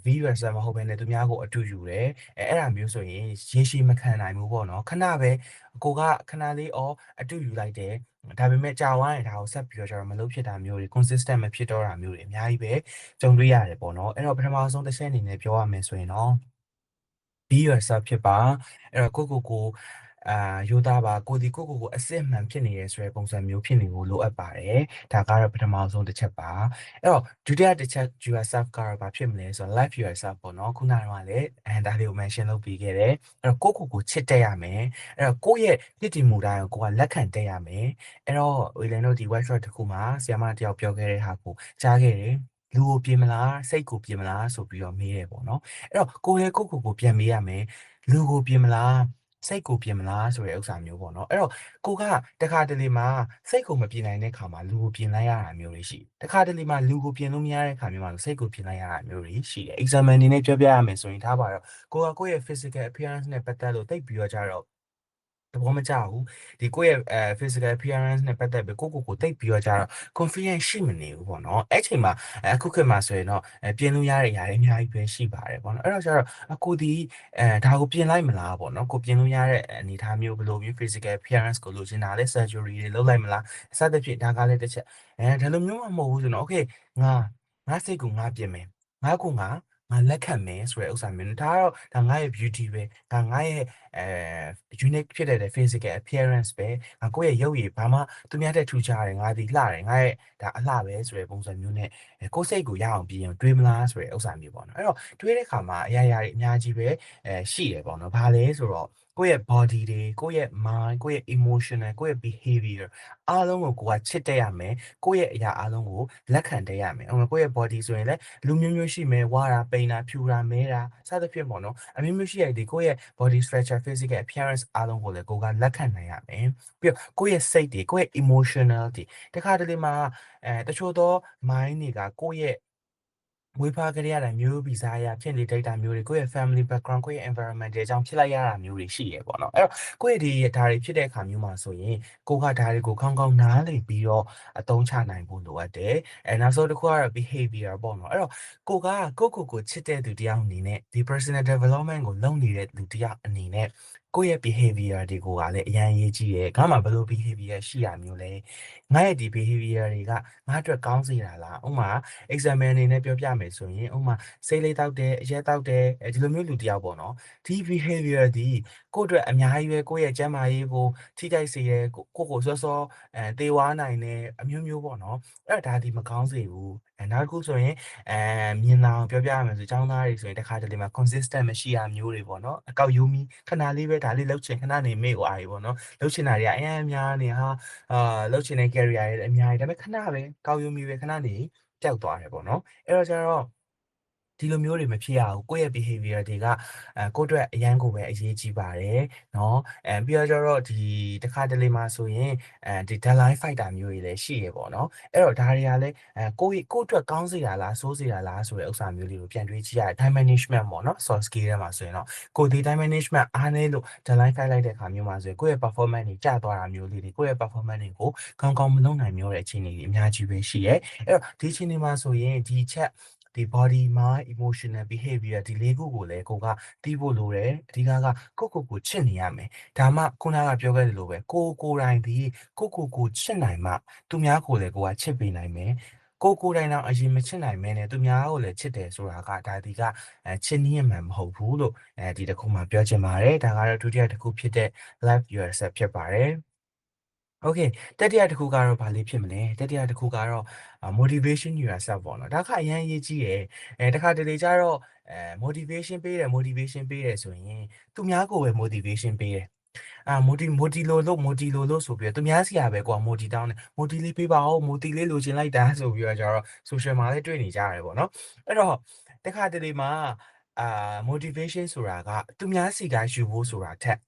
viewer မဟုတ်ဘဲနဲ့သူများကိုအတူယူတယ်အဲ့ဒါမျိုးဆိုရင်ရေရှည်မခံနိုင်ဘူးပေါ့နော်ခဏပဲကိုကခဏလေးအတူယူလိုက်တယ်ဒါပေမဲ့ကြာသွားရင်ဒါကိုဆက်ပြီးတော့ကျတော့မလုပ်ဖြစ်တာမျိုးတွေ consistent မဖြစ်တော့တာမျိုးတွေအများကြီးပဲကြုံတွေ့ရတယ်ပေါ့နော်အဲ့တော့ပထမဆုံးတစ်ချက်အနေနဲ့ပြောရမယ်ဆိုရင်တော့ be yourself ဖြစ်ပါအဲ့တော့ကိုရိုးသားပါကိုအစစ်မှန်ဖြစ်နေရဲဆိုတဲ့ပုံစံမျိုးဖြစ်နေဖို့လိုအပ်ပါတယ်ဒါကတော့ပထမဆုံးတစ်ချက်ပါအဲ့တော့ဒုတိယတစ်ချက် yourself ကတော့ဘာဖြစ်မလဲဆိုတော့ life yourself ပေါ့နော်ခုနကတော့လည်းဒါလေးကို mention လုပ်ပြီးခဲ့တယ်အဲ့တော့ကိုချစ်တတ်ရမယ်အဲ့တော့ကိုယ့်ရဲ့ဖြစ်တည်မှုတိုင်းကိုကလက်ခံတတ်ရမယ်အဲ့တော့ William တို့ဒီ workshop တစ်ခုမှာဆရာမတယောက်ပြောခဲ့တဲ့ဟာကိုကြားခဲ့တယ်လူကိုပြင်မလားစိတ်ကိုပြင်မလားဆိုပြီးတော့မေးတယ်ပေါ့နော်အဲ့တော့ကိုယ်လည်းကိုပြန်မေးရမယ်လူကိုပြင်မလားစိတ်ကိုပြင်မလားဆိုတဲ့ဥစ္စာမျိုးပေါ့နော်အဲ့တော့ကိုကတခါတလေမှာစိတ်ကိုမပြင်နိုင်တဲ့ခါမှာလူကိုပြင်လိုက်ရတာမျိုးတွေရှိတခါတလေမှာလူကိုပြင်လို့မရတဲ့ခါမျိုးမှာစိတ်ကိုပြင်လိုက်ရတာမျိုးတွေရှိတယ် example အနေနဲ့ပြောပြရမယ်ဆိုရင်ထားပါတော့ကိုယ့်ရဲ့ physical appearance နဲ့ပတ်သက်လို့သိပြီးတော့ကြတော့သဘောမကျဘူးဒီကိုယ့်ရဲ့physical appearance နဲ့ပတ်သက်ပြီးကိုတိတ်ပြီးတော့ကြတော့ confidence ရှိမနေဘူးပေါ့နော်အဲ့ချိန်မှာအခုခေတ်မှာဆိုရင်တော့ပြင်လို့ရတဲ့ຢာတွေအများကြီးပဲရှိပါတယ်ပေါ့နော်အဲ့တော့ကျတော့ကိုဒီဒါကိုပြင်လိုက်မလားပေါ့နော်ကိုပြင်လို့ရတဲ့အနေအထားမျိုးဘယ်လိုမျိုး physical appearance ကိုလိုချင်တာလဲ surgery တွေလုပ်လိုက်မလားစသဖြင့်ဒါကလည်းတစ်ချက်ဒါလိုမျိုးမှမဟုတ်ဘူးဆိုတော့ okay ငါစိတ်ကိုငါပြင်မယ်ငါ ငါလက်ခံမယ်ဆိုတဲ့ဥစ္စာမျိုးနဲ့ဒါငါရဲ့ beauty ပဲဒါငါရဲ့unique ဖြစ်တဲ့ physical appearance ပဲငါကိုယ့်ရဲ့ရုပ်ရည်ဘာမှသူများတဲ့ထူးခြားတယ်ငါဒီလှတယ်ငါရဲ့ဒါအလှပဲဆိုတဲ့ပုံစံမျိုးနဲ့ကိုယ်စိတ်ကိုရအောင်ပြင်တွေးမလားဆိုတဲ့ဥစ္စာမျိုးပေါ့နော်အဲ့တော့တွေးတဲ့ခါမှာအရာတွေအများကြီးပဲရှိတယ်ပေါ့နော်ဘာလဲဆိုတော့ကိုယ့်ရဲ့ body တွေကိုယ့်ရဲ့ mind ကိုယ့်ရဲ့ emotional ကိုယ့်ရဲ့ behavior အားလုံးကိုကချစ်တတ်ရမယ်ကိုယ့်ရဲ့အရာအားလုံးကိုလက်ခံတတ်ရမယ်ဥပမာကိုယ့်ရဲ့ body ဆိုရင်လည်းလူမျိုးမျိုးရှိမယ်ဝါတာပိန်တာဖြူတာမဲတာစသဖြင့်ပေါ့နော်အမျိုးမျိုးရှိရတဲ့ကိုယ့်ရဲ့ body structure physical appearance အားလုံးကိုလည်းကိုကလက်ခံနိုင်ရမယ်ပြီးတော့ကိုယ့်ရဲ့စိတ်တွေကိုယ့်ရဲ့ emotional တွေတခါတလေမှာတချို့သော mind တွေကကိုယ့်ရဲ့မွေးဖွားကလေးရတာမျိုးဗီဇာရဖြစ်နေဒိတ်တာမျိုးတွေကိုယ့်ရဲ့ family background ကိုယ့်ရဲ့ environment တွေအကြောင်းဖြစ်လိုက်ရတာမျိုးတွေရှိရပေါ့နော်အဲ့တော့ကိုယ့်ရဲ့ဒါတွေဖြစ်တဲ့အခါမျိုးမှာဆိုရင်ကိုကဒါတွေကိုကောင်းကောင်းနားလည်ပြီးတော့အသုံးချနိုင်ဖို့လိုအပ်တယ်နောက်ဆုံးတစ်ခုကတော့ behavior ပေါ့နော်အဲ့တော့ကိုချစ်တဲ့သူတယောက်အနေနဲ့ဒီ personal development ကိုလုပ်နေတဲ့လူတယောက်အနေနဲ့ကိုယ့်ရဲ့ behavior တွေကိုကလည်းအရင်ရေးကြည့်ရဲငါမှဘယ်လို behavior ရှိရမျိုးလဲငါရဲ့ဒီ behavior တွေကငါအတွက်ကောင်းစေတာလားဥပမာ example အနေနဲ့ပြောပြမယ်ဆိုရင်ဥပမာစိတ်လေးတောက်တယ်အရက်တောက်တယ်ဒီလိုမျိုးလူတယောက်ပေါ့နော်ဒီ behavior ဒီကိုယ့်အတွက်အများကြီးပဲကိုယ့်ရဲ့ကျန်းမာရေးကိုထိခိုက်စေရဲကိုစောစောသေဝါနိုင်တယ်အမျိုးမျိုးပေါ့နော်အဲ့ဒါဒီမကောင်းစေဘူးနောက်တစ်ခုဆိုရင်မြင်လာအောင်ပြောပြရမယ်ဆိုចောင်းသားတွေဆိုရင်တခါတလေမှာ consistent မရှိရမျိုးတွေပေါ့နော်အကောက်ယူမီခဏလေးပဲဒါလေးလှုပ်ချင်ခဏနေမေ့သွားပြီပေါ့နော်လှုပ်ချင်တာတွေကအများများနေဟာလှုပ်ချင်တဲ့ career တွေအများကြီးဒါပေမဲ့ခဏပဲကောက်ယူမီပဲခဏနေပျောက်သွားတယ်ပေါ့နော်အဲ့တော့ကျတော့ဒီလိုမျိုးတွေမဖြစ်ရဘူးကိုယ့်ရဲ့ behavior တွေကကိုယ့်အတွက်အရန်ကိုပဲအရေးကြီးပါတယ်เนาะပြီးတော့ကျတော့ဒီတခါတလေမှာဆိုရင်ဒီ deadline fighter မျိုးတွေလည်းရှိရပေါ့เนาะအဲ့တော့ဒါတွေကလည်းကိုယ့်အတွက်ကောင်းစေတာလားဆိုးစေတာလားဆိုတဲ့ဥစ္စာမျိုးလေးကိုပြန်တွေးကြည့်ရတယ် time management ပေါ့เนาะ soft skill ထဲမှာဆိုရင်တော့ကိုဒီ time management အားနည်းလို့ deadline fight လိုက်တဲ့အခါမျိုးမှာဆိုရင်ကိုယ့်ရဲ့ performance တွေကျသွားတာမျိုးလေးတွေကိုယ့်ရဲ့ performance တွေကိုကောင်းကောင်းမလုပ်နိုင်မျိုးတဲ့အခြေအနေတွေအများကြီးပဲရှိရဲအဲ့တော့ဒီအခြေအနေမှာဆိုရင်ဒီချက်ဒီ body mind emotional behavior ဒီလေးခုကိုလည်းကိုကတီးဖို့လိုတယ်အဓိကကိုချစ်နေရမယ်ဒါမှခုနကပြောခဲ့သလိုပဲကိုတိုင်ဒီကိုချစ်နိုင်မှသူများကိုလည်းကိုကချစ်ပေးနိုင်မယ်ကိုတိုင်တော့အရင်မချစ်နိုင်မဲနဲ့သူများကိုလည်းချစ်တယ်ဆိုတာကဒါဒီကချစ်နည်းမှန်မဟုတ်ဘူးလို့ဒီတစ်ခုမှပြောချင်ပါတယ်ဒါကတော့ဒုတိယတစ်ခုဖြစ်တဲ့ love yourself ဖြစ်ပါတယ်โอเคတတိယတစ်ခုကတော့ဗာလေးဖြစ်မလဲတတိယတစ်ခုကတော့ motivation yourself ပေါ့နော်ဒါကအရင်ရေးကြီးရယ်တခါတလေကျတော့motivation ပေးတယ်ဆိုရင်သူများကိုပဲ motivation ပေးတယ်မိုတီလိုလို့ဆိုပြီးတော့သူများစီရပဲကွာမိုတီတောင်းတယ်မိုတီလေးပေးပါဦးမိုတီလေးလိုချင်လိုက်တာဆိုပြီးတော့ကျတော့ social မှာလည်းတွေ့နေကြရတယ်ပေါ့နော်အဲ့တော့တခါတလေမှာmotivation ဆိုတာကသူများစီကယူဖို့ဆိုတာထက်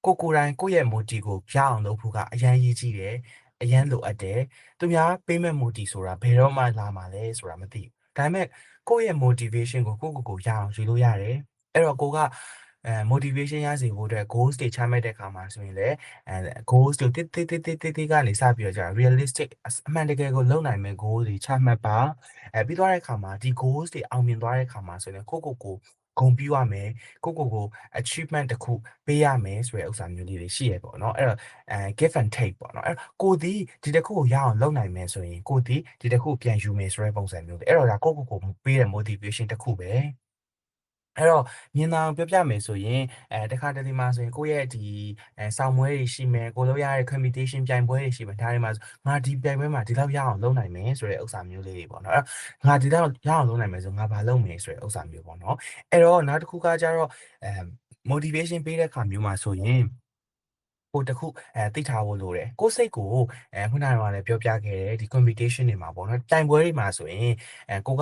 ကိုယ်တိုင်ကိုယ့်ရဲ့ motive ကိုရအောင်လုပ်ဖို့ကအရန်ရေးကြီးတယ်အရန်လိုအပ်တယ်သူများပေးမဲ့ motive ဆိုတာဘယ်တော့မှလာမှာလဲဆိုတာမသိဘူးဒါပေမဲ့ကိုယ့်ရဲ့ motivation ကိုကိုရအောင်ယူလို့ရတယ်အဲ့တော့ကိုကmotivation ရစေဖို့အတွက် goals တွေချမှတ်တဲ့အခါမှာဆိုရင်လည်းgoals တွေတိကနေစပြီးတော့ကြာ realistic အမှန်တကယ်ကိုလုပ်နိုင်မဲ့ goal တွေချမှတ်ပါပြီးသွားတဲ့အခါမှာဒီ goals တွေအောင်မြင်သွားတဲ့အခါမှာဆိုရင်ကိုဂုဏ်ပြုရမယ်ကို achievement တစ်ခုပေးရမယ်ဆိုတဲ့ဥစ္စာမျိုးလေးတွေရှိရပေါ့နော်အဲ့တော့give and take ပေါ့နော်အဲ့ကိုဒီတစ်ခုကိုရအောင်လုပ်နိုင်မယ်ဆိုရင်ကိုဒီတစ်ခုပြန်ယူမယ်ဆိုတဲ့ပုံစံမျိုးတွေအဲ့တော့ဒါကိုပေးတဲ့ motivation တစ်ခုပဲအဲ့တော့မြင်သာအောင်ပြောပြမယ်ဆိုရင်တခါတလေမှာဆိုရင်ကိုယ့်ရဲ့ဒီဆောင်းပွဲတွေရှိမယ်ကိုလုပ်ရတဲ့ competition ပြိုင်ပွဲတွေရှိမယ်ဒါတွေမှာငါဒီပြိုင်ပွဲမှာဒီလောက်ရအောင်လုပ်နိုင်မယ်ဆိုတဲ့ဥစ္စာမျိုးလေးတွေပေါ့နော်အဲ့ငါဒီလောက်ရအောင်လုပ်နိုင်မယ်ဆိုငါဘာလုပ်မယ်ဆိုတဲ့ဥစ္စာမျိုးပေါ့နော်အဲ့တော့နောက်တစ်ခုကကျတော့motivation ပေးတဲ့အခါမျိုးမှာဆိုရင်ကိုတခုသိထားဖို့လိုတယ်ကိုစိတ်ကိုခုနကလည်းပြောပြခဲ့တယ်ဒီ competition တွေမှာပေါ့နော်တိုင်ပွဲတွေမှာဆိုရင်ကို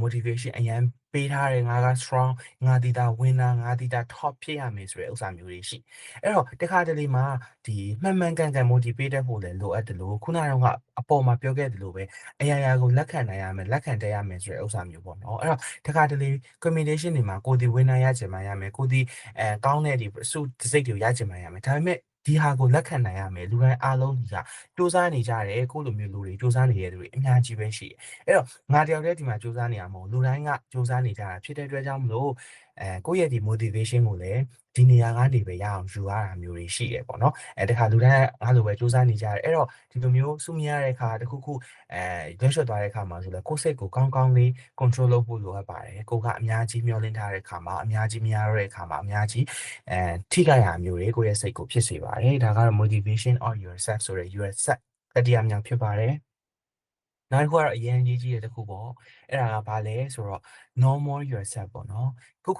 motivation အရန်ပေးထားတယ်ငါက strong ငါဒီတာ winner ငါဒီတာ top ဖြစ်ရမယ်ဆိုတဲ့ဥစ္စာမျိုးတွေရှိအဲ့တော့တခါတလေမှာဒီမှန်ကန် motivate တဲ့ဖို့လည်းလိုအပ်တယ်လို့ခုနကအပေါ်မှာပြောခဲ့တယ်လို့ပဲအရာကိုလက်ခံနိုင်ရမယ်လက်ခံတတ်ရမယ်ဆိုတဲ့ဥစ္စာမျိုးပေါ့နော်အဲ့တော့တခါတလေ competition တွေမှာကိုဒီ winner ရချင်မှရမယ်ကိုဒီကောင်းတဲ့ဒီစုစိတ်တွေကိုရချင်မှရမယ်ဒါပေမဲ့ဒီဟာကိုလက်ခံနိုင်ရမယ်လူတိုင်းအားလုံးကစူးစမ်းနေကြတယ်ကိုလိုမျိုးလူတွေစူးစမ်းနေတဲ့သူတွေအများကြီးပဲရှိတယ်အဲ့တော့ငါတယောက်တည်းဒီမှာစူးစမ်းနေရမဟုတ်လူတိုင်းကစူးစမ်းနေကြတာဖြစ်တဲ့အတွက်ကြောင့်မလို့ ကိုယ့်ရဲ့ဒီ motivation ကိုလည်းဒီနေရာကနေပဲရအောင်ယူရတာမျိုးတွေရှိတယ်ပေါ့နော်တခါလူတိုင်းငါလိုပဲစူးစမ်းနေကြတယ်အဲ့တော့ဒီလိုမျိုးစုမရတဲ့အခါတခုခုရွှေ့သွားတဲ့အခါမှာဆိုလဲကိုယ့်စိတ်ကိုကောင်းကောင်းလေး control လုပ်ဖို့လိုအပ်ပါတယ်ကိုကအများကြီးမျောလင့်ထားတဲ့အခါမှာအများကြီးမရတော့တဲ့အခါမှာအများကြီးထိခိုက်ရမျိုးတွေကိုယ့်ရဲ့စိတ်ကိုဖြစ်စေပါတယ်ဒါကတော့ motivation on yourself ဆိုတဲ့ yourself တတိယမြောက်ဖြစ်ပါတယ်နောက်တစ်ခုကတော့အရင်ကြီးကြီးတဲ့တစ်ခုပေါ့အဲ့ဒါကဘာလဲဆိုတော့ normal yourself ပေါ့နော်ကို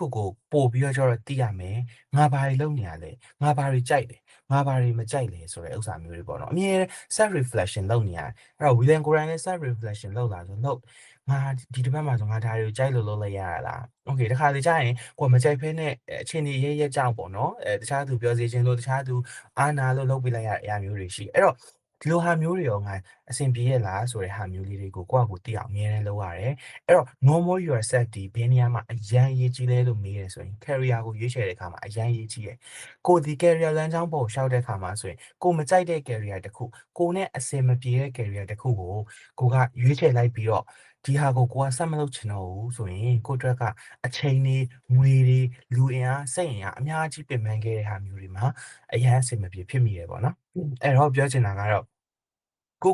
ပို့ပြီးတော့ကျတော့သိရမယ်ငါဘာတွေလုပ်နေရလဲငါဘာတွေကြိုက်လဲငါဘာတွေမကြိုက်လဲဆိုတဲ့ဥစ္စာမျိုးတွေပေါ့နော်အမြဲ self reflection လုပ်နေရတယ်အဲ့တော့ William Coran လည်း self reflection လုပ်လာဆိုလုပ်ငါဒီတစ်ပတ်မှာဆိုငါဒါတွေကိုကြိုက်လို့လုပ်လိုက်ရတာโอเคတခါလေကြာရင်ကိုမကြိုက်ဖဲနဲ့အချင်းကြီးရဲကြောက်ပေါ့နော်တခြားသူပြောစီခြင်းလို့တခြားသူအာနာလို့လုပ်ပေးလိုက်ရတဲ့အရာမျိုးတွေရှိအဲ့တော့ဒီလိုဟာမျိုးတွေရောငါအဆင်ပြေရလားဆိုတဲ့ဟာမျိုးလေးတွေကိုကိုယ့်အကိုသိအောင်အမြဲတမ်းလုပ်ရတယ်အဲ့တော့ normal yourself ဒီဘယ်နေရာမှာအရန်ရေးကြီးလဲလို့မေးရဆိုရင် career ကိုရွေးချယ်တဲ့အခါမှာအရန်ရေးကြီးတယ်ကိုဒီ career လမ်းကြောင်းပေါ်ရှောက်တဲ့အခါမှာဆိုရင်ကိုမကြိုက်တဲ့ career တစ်ခုကိုနဲ့အဆင်မပြေတဲ့ career တစ်ခုကိုကရွေးချယ်လိုက်ပြီးတော့ဒီဟာကိုကဆက်မလုပ်ချင်တော့ဘူးဆိုရင်ကိုအတွက်ကအချိန်တွေငွေတွေလူအင်အားစိတ်အင်အားအများကြီးပြင်ပန်းခဲ့တဲ့ဟာမျိုးတွေမှာအရန်အဆင်မပြေဖြစ်မိတယ်ပေါ့နော်အဲ့တော့ပြောချင်တာကတော့ကို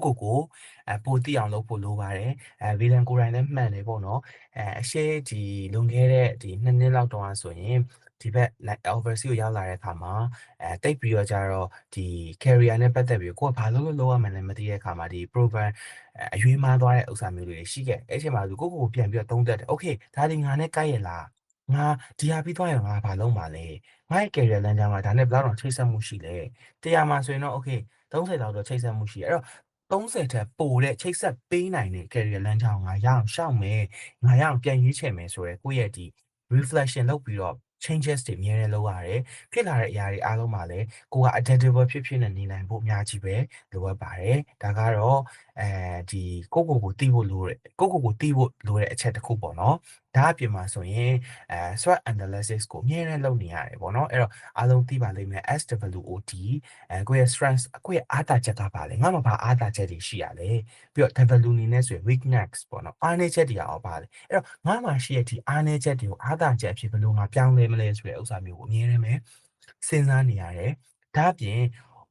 ပိုတိအောင်လုပ်ဖို့လိုပါတယ်ဗီလန်ကိုရိုင်းလည်းမှန်တယ်ပေါ့နော်အရှိဒီလွန်ခဲ့တဲ့ဒီ2 နှစ်လောက်တော့ဆိုရင်ဒီဘက် overseas ကိုရောက်လာတဲ့အခါမှာတိတ်ပြီးတော့ကြတော့ဒီ career နဲ့ပတ်သက်ပြီးကိုကဘာလုပ်ရမှန်းလည်းမသိတဲ့အခါမှာဒီ program အရွေးမားသွားတဲ့ဥစ္စာမျိုးတွေရှိခဲ့အဲ့ချိန်မှာကိုပြန်ပြီးတော့သုံးသပ်တယ် okay ဒါဒီငါနဲ့ကိုက်ရလားငါဒီဟာပြီးသွားရင်ငါဘာလုပ်မှာလဲငါ့ရဲ့ career လမ်းကြောင်းကဒါနဲ့ဘယ်လောက်တော့ချိတ်ဆက်မှုရှိလဲ100မှာဆိုရင်တော့ okay 30လောက်တော့ချိတ်ဆက်မှုရှိအဲ့တော့30ထက်ပိုတဲ့ချိတ်ဆက်ပေးနိုင်တဲ့ career လမ်းကြောင်းငါရအောင်ရှောက်မယ်ငါရအောင်ပြန်ရွေးချယ်မယ်ဆိုရယ်ကိုယ့်ရဲ့ဒီ reflection လုပ်ပြီးတော့ changes တွေအများနဲ့လုပ်ရတယ်ဖြစ်လာတဲ့အရာတွေအားလုံးမှာလည်းကိုက adaptable ဖြစ်နေနိုင်ဖို့အများကြီးပဲလိုအပ်ပါတယ်ဒါကတော့ဒီကိုသိဖို့လိုတဲ့ကိုသိဖို့လိုတဲ့အချက်တစ်ခုပေါ့နော်ဒါအပြင်မှာဆိုရင်SWOT analysis ကိုအများနဲ့လုပ်နေရတယ်ပေါ့နော်အဲ့တော့အားလုံးသိပါလိမ့်မယ် SWOT ကိုယ့်ရဲ့ strength ကိုယ့်ရဲ့အားသာချက်ကပါလေငါမှဘာအားသာချက်တွေရှိရလဲပြီးတော့ W အနေနဲ့ဆိုရင် weakness ပေါ့နော်အားနည်းချက်တွေရောပါလေအဲ့တော့ငါမှရှိတဲ့ဒီအားနည်းချက်တွေကိုအားသာချက်အဖြစ်ဘယ်လိုငါပြောင်းလဲမလဲဆိုတဲ့ဥစ္စာမျိုးကိုအမြဲတမ်းပဲစဉ်းစားနေရတယ်ဒါအပြင်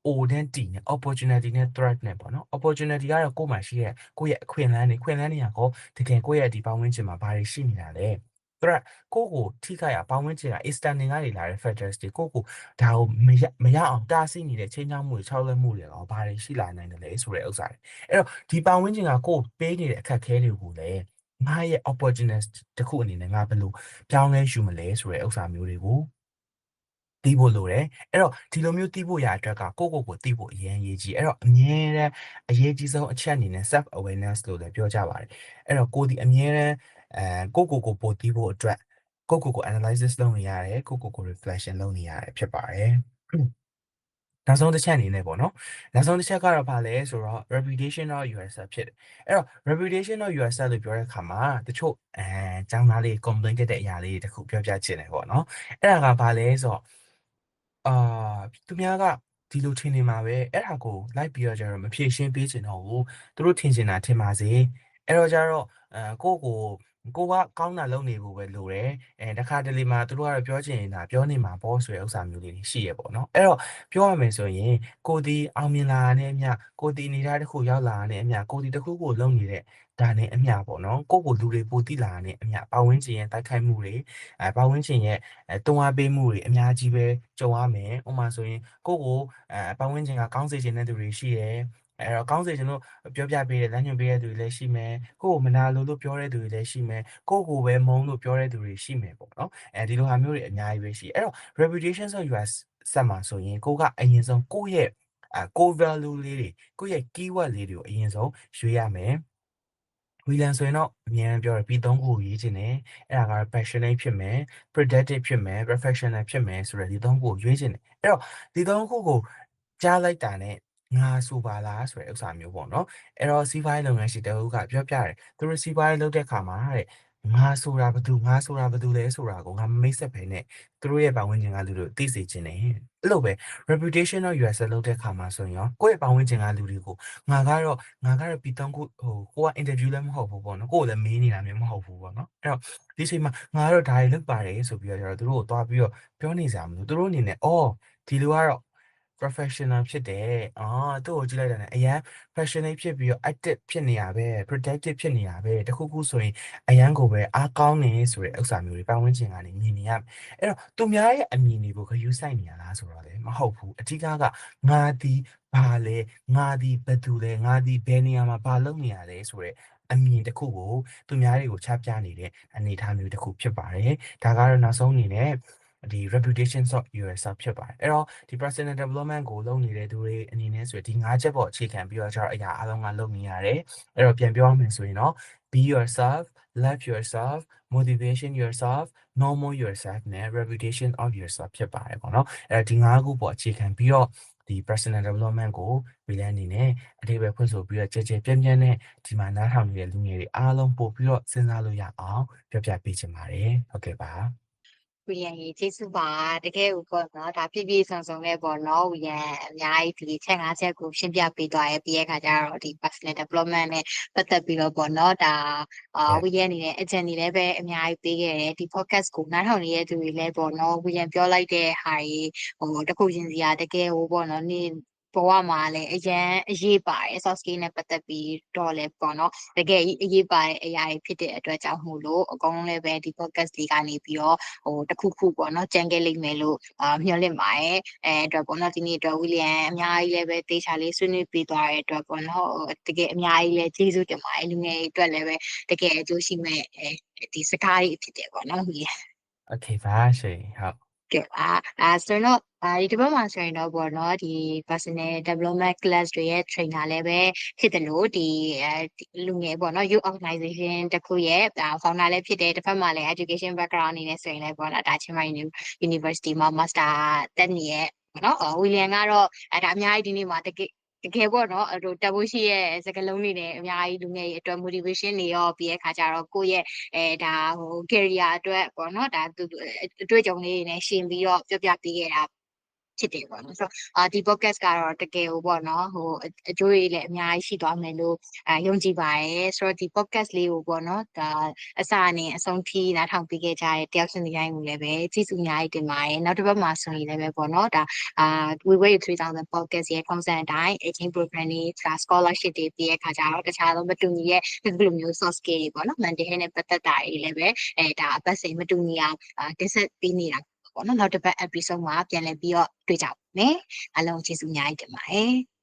O နဲ့ T နဲ့ opportunity နဲ့ threat နဲ့ပေါ့နော် opportunity ကတော့ကိုယ်မှာရှိတဲ့ကိုယ့်ရဲ့အခွင့်အလမ်းတွေကတကယ်ကိုယ့်ရဲ့ဒီပတ်ဝန်းကျင်မှာဘာတွေရှိနေတာလဲ threat ကိုထိခိုက်ရပတ်ဝန်းကျင်က external ကနေလာတဲ့ factors တွေကိုဒါကိုမရအောင်တားဆီးနေတဲ့ချိန်ချောက်မှုတွေခြောက်လက်မှုတွေရောဘာတွေရှိလာနိုင်တယ်လဲဆိုတဲ့ဥစ္စာတွေအဲ့တော့ဒီပတ်ဝန်းကျင်ကကိုပေးနေတဲ့အခက်အခဲတွေကိုလည်းငါရဲ့ opportunity တစ်ခုအနေနဲ့ငါဘယ်လိုပြောင်းလဲယူမလဲဆိုတဲ့ဥစ္စာမျိုးတွေကိုသိဖို့လိုတယ်အဲ့တော့ဒီလိုမျိုးသိဖို့ရအတွက်ကကိုသိဖို့အရင်ရေးကြည့်အဲ့တော့အမြဲတမ်းအရေးကြီးဆုံးအချက်အနေနဲ့ self awareness လို့လည်းပြောကြပါတယ်အဲ့တော့ကိုဒီအမြဲတမ်းကိုပိုသိဖို့အတွက်ကို analysis လုပ်နေရတယ်ကို reflection လုပ်နေရတယ်ဖြစ်ပါတယ်နောက်ဆုံးတစ်ချက်အနေနဲ့ပေါ့နော်နောက်ဆုံးတစ်ချက်ကတော့ဘာလဲဆိုတော့ reputation of yourself ဖြစ်တယ်အဲ့တော့ reputation of yourself လို့ပြောတဲ့အခါမှာတချို့ကျောင်းသားလေး complain တက်တဲ့အရာလေးတစ်ခုပြောပြချင်တယ်ပေါ့နော်အဲ့ဒါကဘာလဲဆိုတော့အာသူများကဒီလိုထင်နေမှာပဲအဲ့ဒါကိုလိုက်ပြီးတော့ကျတော့မဖြေရှင်းပေးချင်တော့ဘူးသူတို့ထင်ချင်တာထင်ပါစေအဲ့တော့ကျတော့ကိုကကောင်းတာလုပ်နေဖို့ပဲလိုတယ်တခါတလေမှာသူတို့ကတော့ပြောချင်တာပြောနေမှာပေါ့ဆိုတဲ့ဥစ္စာမျိုးလေးတွေရှိရပေါ့နော်အဲ့တော့ပြောရမယ်ဆိုရင်ကိုဒီအောင်မြင်လာတဲ့အမျှကိုဒီအနေထားတစ်ခုရောက်လာတဲ့အမျှကိုဒီတစ်ခုကိုလုပ်နေတဲ့ဒါနဲ့အမျှပေါ့နော်ကိုလူတွေပိုတိလာတဲ့အမျှပတ်ဝန်းကျင်ရဲ့တိုက်ခိုက်မှုတွေပတ်ဝန်းကျင်ရဲ့တွန်းအားပေးမှုတွေအများကြီးပဲကြုံရမယ်ဥပမာဆိုရင်ကိုပတ်ဝန်းကျင်ကကောင်းစေချင်တဲ့သူတွေရှိတယ်အဲ့တော့ကောင်းစေချင်လို့ပြောပြပေးတဲ့လမ်းညွှန်ပေးတဲ့သူတွေလည်းရှိမယ်ကိုမနာလို့ပြောတဲ့သူတွေလည်းရှိမယ်ကိုပဲမုန်းလို့ပြောတဲ့သူတွေရှိမယ်ပေါ့နော်ဒီလိုဟာမျိုးတွေအများကြီးပဲရှိအဲ့တော့ reputation ဆို US ဆက်မှာဆိုရင်ကိုကအရင်ဆုံးကိုရဲ့core value လေးတွေကိုရဲ့ keyword လေးတွေကိုအရင်ဆုံးရွေးရမယ်ဝီလန်ဆိုရင်တော့အများကြီးပြောတယ်ပြီး3ခုရေးချင်တယ်အဲ့ဒါကတော့ passionate ဖြစ်မယ် productive ဖြစ်မယ် professional ဖြစ်မယ်ဆိုတဲ့ဒီ3ခုကိုရွေးချင်တယ်အဲ့တော့ဒီ3ခုကိုကြားလိုက်တာနဲ့ငါဆိုပါလားဆိုတဲ့ဥစ္စာမျိုးပေါ့နော်အဲ့တော့စီးပွားရေးလုပ်ငန်းရှင်တအုပ်ကပြောပြတယ်သူတို့စီးပွားရေးလုပ်တဲ့ခါမှာတဲ့ ငါဆိုတာဘာတူလဲဆိုတာကိုငါမိတ်ဆက်ပဲနဲ့သူတို့ရဲ့ပတ်ဝန်းကျင်ကလူတွေသိစေချင်တယ်အဲ့လိုပဲ reputation of yourself လုပ်တဲ့ခါမှာဆိုရင်ရောကိုယ့်ရဲ့ပတ်ဝန်းကျင်ကလူတွေကိုငါကတော့ပြီးတော့ကိုက interview လည်းမဟုတ်ဘူးပေါ့နော်ကိုယ်လည်းမေးနေတာမျိုးမဟုတ်ဘူးပေါ့နော်အဲ့တော့ဒီချိန်မှာငါကတော့ဒါတွေလုပ်ပါတယ်ဆိုပြီးတော့သူတို့ကိုတွားပြီးတော့ပြောနေကြမှာသူတို့အနေနဲ့အော်ဒီလူကတော့ professional ဖြစ်တယ်သူ့ကိုကြည့်လိုက်တာနဲ့အရန် passionate ဖြစ်ပြီးတော့ active ဖြစ်နေရပဲ productive ဖြစ်နေရပဲတခုခုဆိုရင်အရန်ကိုပဲအားကောင်းနေဆိုတဲ့ဥစ္စာမျိုးတွေပတ်ဝန်းကျင်ကနေမြင်နေရအဲ့တော့သူများရဲ့အမြင်တွေကိုဂရုစိုက်နေရလားဆိုတော့လေမဟုတ်ဘူးအဓိကကငါဒီဘာလဲငါဒီဘယ်သူလဲငါဒီဘယ်နေရာမှာဘာလုပ်နေရလဲဆိုတဲ့အမြင်တစ်ခုကိုသူများတွေကိုချပြနေတဲ့အနေအထားမျိုးတစ်ခုဖြစ်ပါတယ်ဒါကတော့နောက်ဆုံးအနေနဲ့ဒီ reputation of yourself ဖြစ်ပါတယ်အဲ့တော့ဒီ personal development ကိုလုပ်နေတဲ့သူတွေအနေနဲ့ဆိုရင်ဒီ၅ချက်ပေါ်အခြေခံပြီးတော့ကျတော့အရာအလုံးကလုပ်နေရတယ်အဲ့တော့ပြန်ပြောရမယ်ဆိုရင်တော့ be yourself love yourself motivation yourself normal yourself နဲ့ reputation of yourself ဖြစ်ပါတယ်ပေါ့နော်အဲ့တော့ဒီ၅ခုပေါ်အခြေခံပြီးတော့ဒီ personal development ကိုပြည်လဲအနေနဲ့အတိတ်ပဲဖွင့်ဆိုပြီးတော့ကြဲပြန့်နဲ့ဒီမှာနားထောင်နေတဲ့လူငယ်တွေအားလုံးပို့ပြီးတော့စဉ်းစားလို့ရအောင်ပြောပြပေးချင်ပါတယ်ဟုတ်ကဲ့ပါဝီယံရေကျေးဇူးပါတကယ်ကိုပေါ့နော်ဒါပြည့်ပြည့်စုံစုံနဲ့ပေါ့နော်ဝီယံအများကြီးဒီချက်၅ချက်ကိုရှင်းပြပေးသွားရဲ့ပြီးရဲ့ခါကျတော့ဒီ personal development နဲ့ပတ်သက်ပြီးတော့ပေါ့နော်ဒါဝီယံအနေနဲ့အကြံတွေလည်းပဲအများကြီးပေးခဲ့တယ်ဒီ podcast ကိုနားထောင်နေတဲ့သူတွေလည်းပေါ့နော်ဝီယံပြောလိုက်တဲ့ဟာတွေတခုချင်းစီကတကယ်ဟိုပေါ့နော်နေဘဝမှာလည်းအရန်အရေးပါတယ် soft skill နဲ့ပတ်သက်ပြီးတော့လည်းပေါ့နော်တကယ်အရေးပါတဲ့အရာတွေဖြစ်တဲ့အတွက်ကြောင့်မို့လို့အကုန်လုံးလည်းပဲဒီ podcast လေးကနေပြီးတော့တခုခုပေါ့နော်ကြံခဲ့လိမ့်မယ်လို့မျှော်လင့်ပါတယ်အတွက်ပေါ့နော်ဒီနေ့အတွက်ဝီလီယံအများကြီးလည်းပဲတေချာလေးဆွေးနွေးပေးသွားတဲ့အတွက်ပေါ့နော်တကယ်အများကြီးလည်းကျေးဇူးတင်ပါတယ်လူငယ်တွေအတွက်လည်းပဲတကယ်အကျိုးရှိမဲ့ဒီစကားတွေဖြစ်တယ်ပေါ့နော်ဝီလီယံ Okay ပါရှင်ဟုတ် ကဲပါဆိုတော့ဒီတစ်ပတ်မှာဆိုရင်တော့ပေါ့နော်ဒီ personal development class တွေရဲ့ trainer လည်းပဲဖြစ်တယ်လို့ဒီလူငယ်ပေါ့နော် youth organization တခုရဲ့founder လည်းဖြစ်တယ်တစ်ဖက်မှာလည်း education background အနေနဲ့ဆိုရင်လည်းပေါ့နော်ဒါချင်းမိုင်း University မှာ master တက်နေရဲ့ပေါ့နော်ဝီလီယံကတော့ဒါအများကြီးဒီနေ့မှာတကယ်ပေါ့နော်တက်ဖို့ရှိရဲ့စကားလုံးတွေနဲ့အများကြီးလူငယ်တွေအတွက် motivation တွေရောပြီးတဲ့ခါကျတော့ကိုယ့်ရဲ့ဒါcareer အတွက်ပေါ့နော်ဒါသူအတွေ့အကြုံလေးတွေနဲ့ရှင်ပြီးတော့ပြောပြပေးခဲ့တာဖြစ်တယ်ပေါ့နော်ဆိုတော့ဒီ podcast ကတော့တကယ်ကိုပေါ့နော်အကျိုးတွေလည်းအများကြီးရှိသွားမယ်လို့ယုံကြည်ပါတယ်ဆိုတော့ဒီ podcast လေးကိုပေါ့နော်ဒါအစအနေအဆုံးထိနားထောင်ပေးခဲ့ကြတဲ့တယောက်ချင်းတိုင်းကိုလည်းပဲကျေးဇူးအများကြီးတင်ပါတယ်နောက်တစ်ပတ်မှာဆိုရင်လည်းပဲပေါ့နော်ဒါWe Were 3000 podcast ရဲ့ concept အတိုင်း exchange program တွေ scholarship တွေပြီးတဲ့အခါကျတော့တခြားသောမတူညီတဲ့ဒီလိုမျိုး soft skill တွေပေါ့နော် mental health နဲ့ပတ်သက်တာတွေလည်းပဲဒါအပတ်စဉ်မတူညီအောင်တင်ဆက်ပေးနေတာပေါ့နော်နောက်တစ်ပတ် episode မှာပြန်လည်ပြီးတော့တွေ့ကြပါမယ်အားလုံးကျေးဇူးအများကြီးတင်ပါတယ်